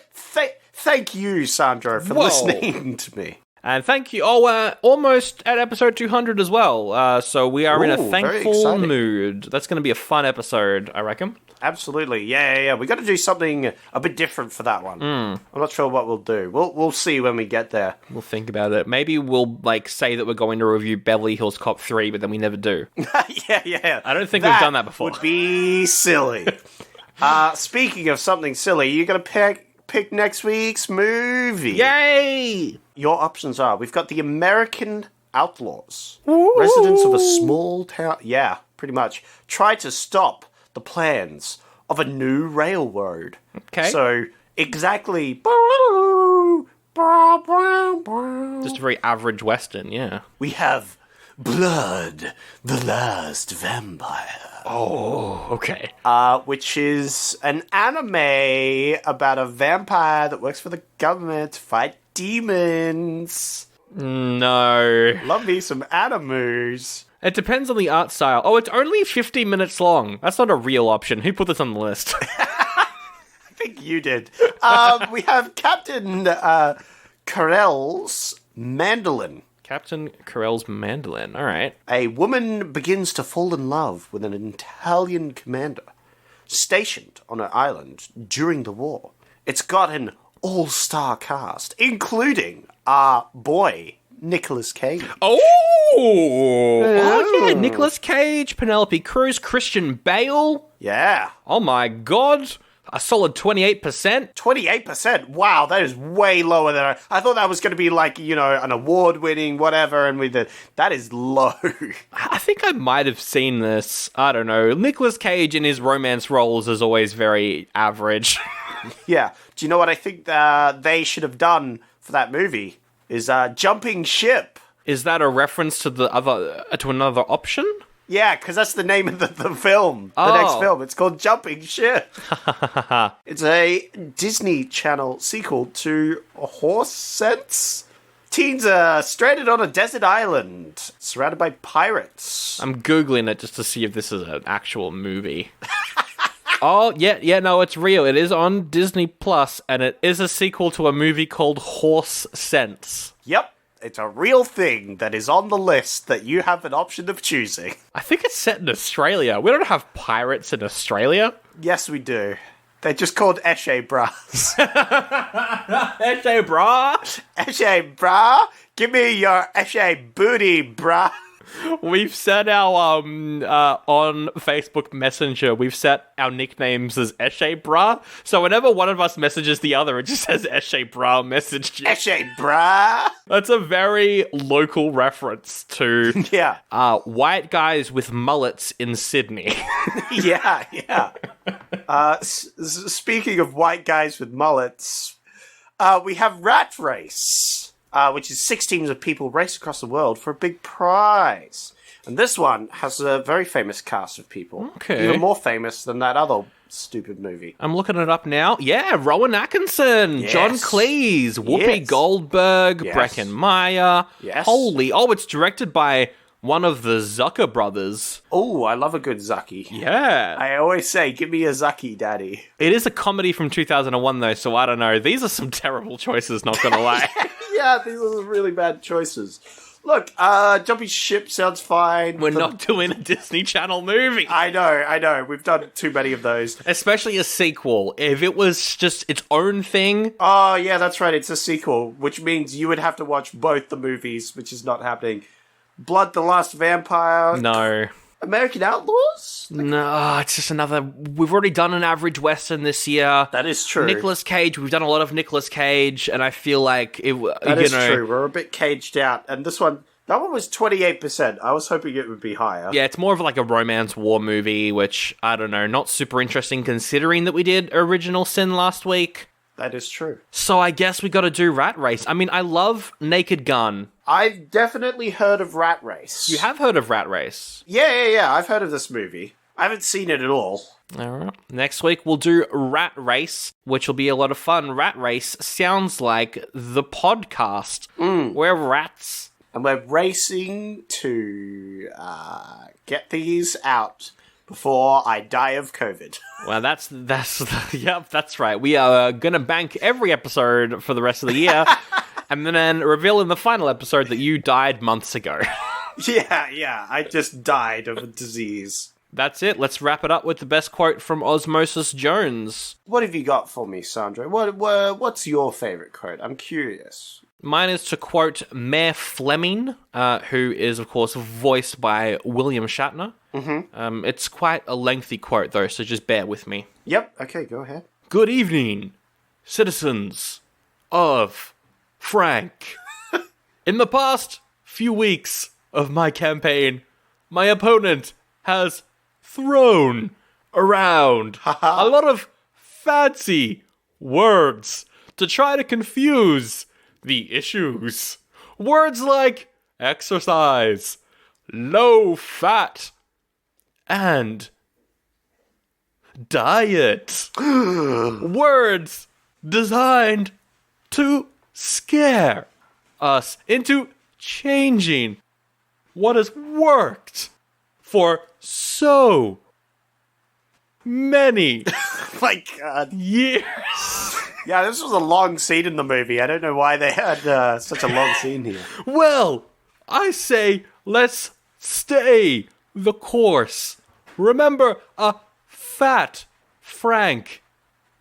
Thank you, Sandro, for listening to me. And thank you. Oh, almost at episode 200 as well. So we are in a Ooh, very thankful exciting. mood. That's going to be a fun episode, I reckon. Absolutely. Yeah. We got to do something a bit different for that one. I'm not sure what we'll do. We'll see when we get there. We'll think about it. Maybe we'll say that we're going to review Beverly Hills Cop 3, but then we never do. Yeah. I don't think we've done that before. Would be silly. Speaking of something silly, you're going to pick next week's movie. Yay! Your options are, we've got the American Outlaws. Residents of a small town, yeah, pretty much, try to stop the plans of a new railroad. Okay. So, exactly. Just a very average Western, yeah. We have Blood, the Last Vampire. Oh, okay. Which is an anime about a vampire that works for the government to fight demons. No. Love me some animes. It depends on the art style. Oh, it's only 50 minutes long. That's not a real option. Who put this on the list? I think you did. We have Captain Carell's mandolin. Captain Carell's mandolin. All right. A woman begins to fall in love with an Italian commander stationed on an island during the war. It's got an all-star cast, including our boy, Nicolas Cage. Oh, yeah. Nicolas Cage, Penelope Cruz, Christian Bale. Yeah. Oh, my God. A solid 28%. 28%? Wow, that is way lower than I thought that was going to be like, an award-winning whatever, and that is low. I think I might have seen this. I don't know. Nicolas Cage in his romance roles is always very average. Yeah. Do you know what I think they should have done for that movie? Is Jumping Ship. Is that a reference to another option? Yeah, because that's the name of the film. The next film. It's called Jumping Ship. It's a Disney Channel sequel to Horse Sense. Teens are stranded on a desert island, surrounded by pirates. I'm Googling it just to see if this is an actual movie. Oh, yeah, no, it's real. It is on Disney Plus, and it is a sequel to a movie called Horse Sense. Yep. It's a real thing that is on the list that you have an option of choosing. I think it's set in Australia. We don't have pirates in Australia. Yes, we do. They're just called Eshe Bras. Eshe bra. Eshe Bra? Give me your Eshe booty, brah. We've set our, on Facebook Messenger, we've set our nicknames as Eshe Bra. So whenever one of us messages the other, it just says Eshe Bra messaged you. Eshe Bra? That's a very local reference to Yeah. white guys with mullets in Sydney. Yeah. Speaking of white guys with mullets, we have Rat Race. Which is 6 teams of people race across the world for a big prize. And this one has a very famous cast of people. Okay. Even more famous than that other stupid movie. I'm looking it up now. Yeah, Rowan Atkinson, Yes. John Cleese, Whoopi Yes. Goldberg, Yes. Breckin Meyer. Yes. Holy, it's directed by one of the Zucker brothers. Oh, I love a good Zucky. Yeah. I always say, give me a Zucky, daddy. It is a comedy from 2001, though, so I don't know. These are some terrible choices, not gonna lie. Yeah, these are some really bad choices. Look, Jumping Ship sounds fine. We're not doing a Disney Channel movie. I know. We've done too many of those. Especially a sequel. If it was just its own thing. Oh, yeah, that's right. It's a sequel, which means you would have to watch both the movies, which is not happening. Blood, the Last Vampire. No. American Outlaws? No, it's just another... We've already done an average Western this year. That is true. Nicolas Cage, we've done a lot of Nicolas Cage, and I feel like... That is true. We're a bit caged out. And this one, that one was 28%. I was hoping it would be higher. Yeah, it's more of like a romance war movie, which, I don't know, not super interesting considering that we did Original Sin last week. That is true. So I guess we gotta do Rat Race. I mean, I love Naked Gun. I've definitely heard of Rat Race. You have heard of Rat Race? Yeah. I've heard of this movie. I haven't seen it at all. All right. Next week, we'll do Rat Race, which will be a lot of fun. Rat Race sounds like the podcast. We're rats. And we're racing to get these out before I die of COVID. Well, that's yep, that's right. We are gonna bank every episode for the rest of the year. And then reveal in the final episode that you died months ago. Yeah, I just died of a disease. That's it. Let's wrap it up with the best quote from Osmosis Jones. What have you got for me, Sandra? What's your favourite quote? I'm curious. Mine is to quote Mayor Fleming, who is, of course, voiced by William Shatner. Mm-hmm. It's quite a lengthy quote, though, so just bear with me. Yep, okay, go ahead. Good evening, citizens of Frank. In the past few weeks of my campaign, my opponent has thrown around a lot of fancy words to try to confuse the issues. Words like exercise, low fat, and diet. Words designed to scare us into changing what has worked for so many My God. years. Yeah, this was a long scene in the movie. I don't know why they had such a long scene here. Well, I say let's stay the course. Remember, a fat Frank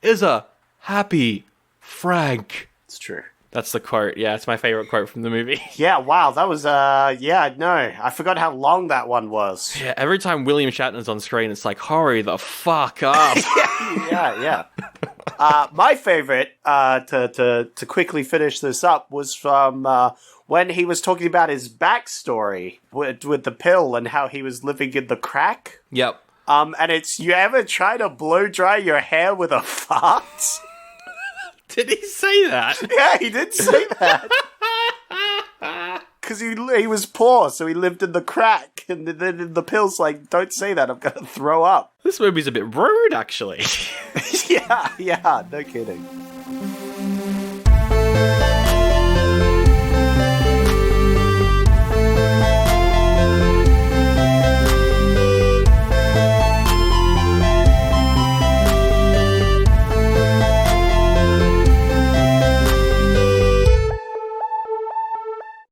is a happy Frank. It's true. That's the quote. Yeah, it's my favorite quote from the movie. Yeah, wow, that was, I forgot how long that one was. Yeah, every time William Shatner's on screen, it's like, hurry the fuck up. Yeah. My favorite, to quickly finish this up, was from when he was talking about his backstory with the pill and how he was living in the crack. Yep. And it's, you ever try to blow dry your hair with a fart? Did he say that? Yeah, he did say that. Because he was poor, so he lived in the crack. And then the pill's like, don't say that, I'm going to throw up. This movie's a bit rude, actually. Yeah, no kidding.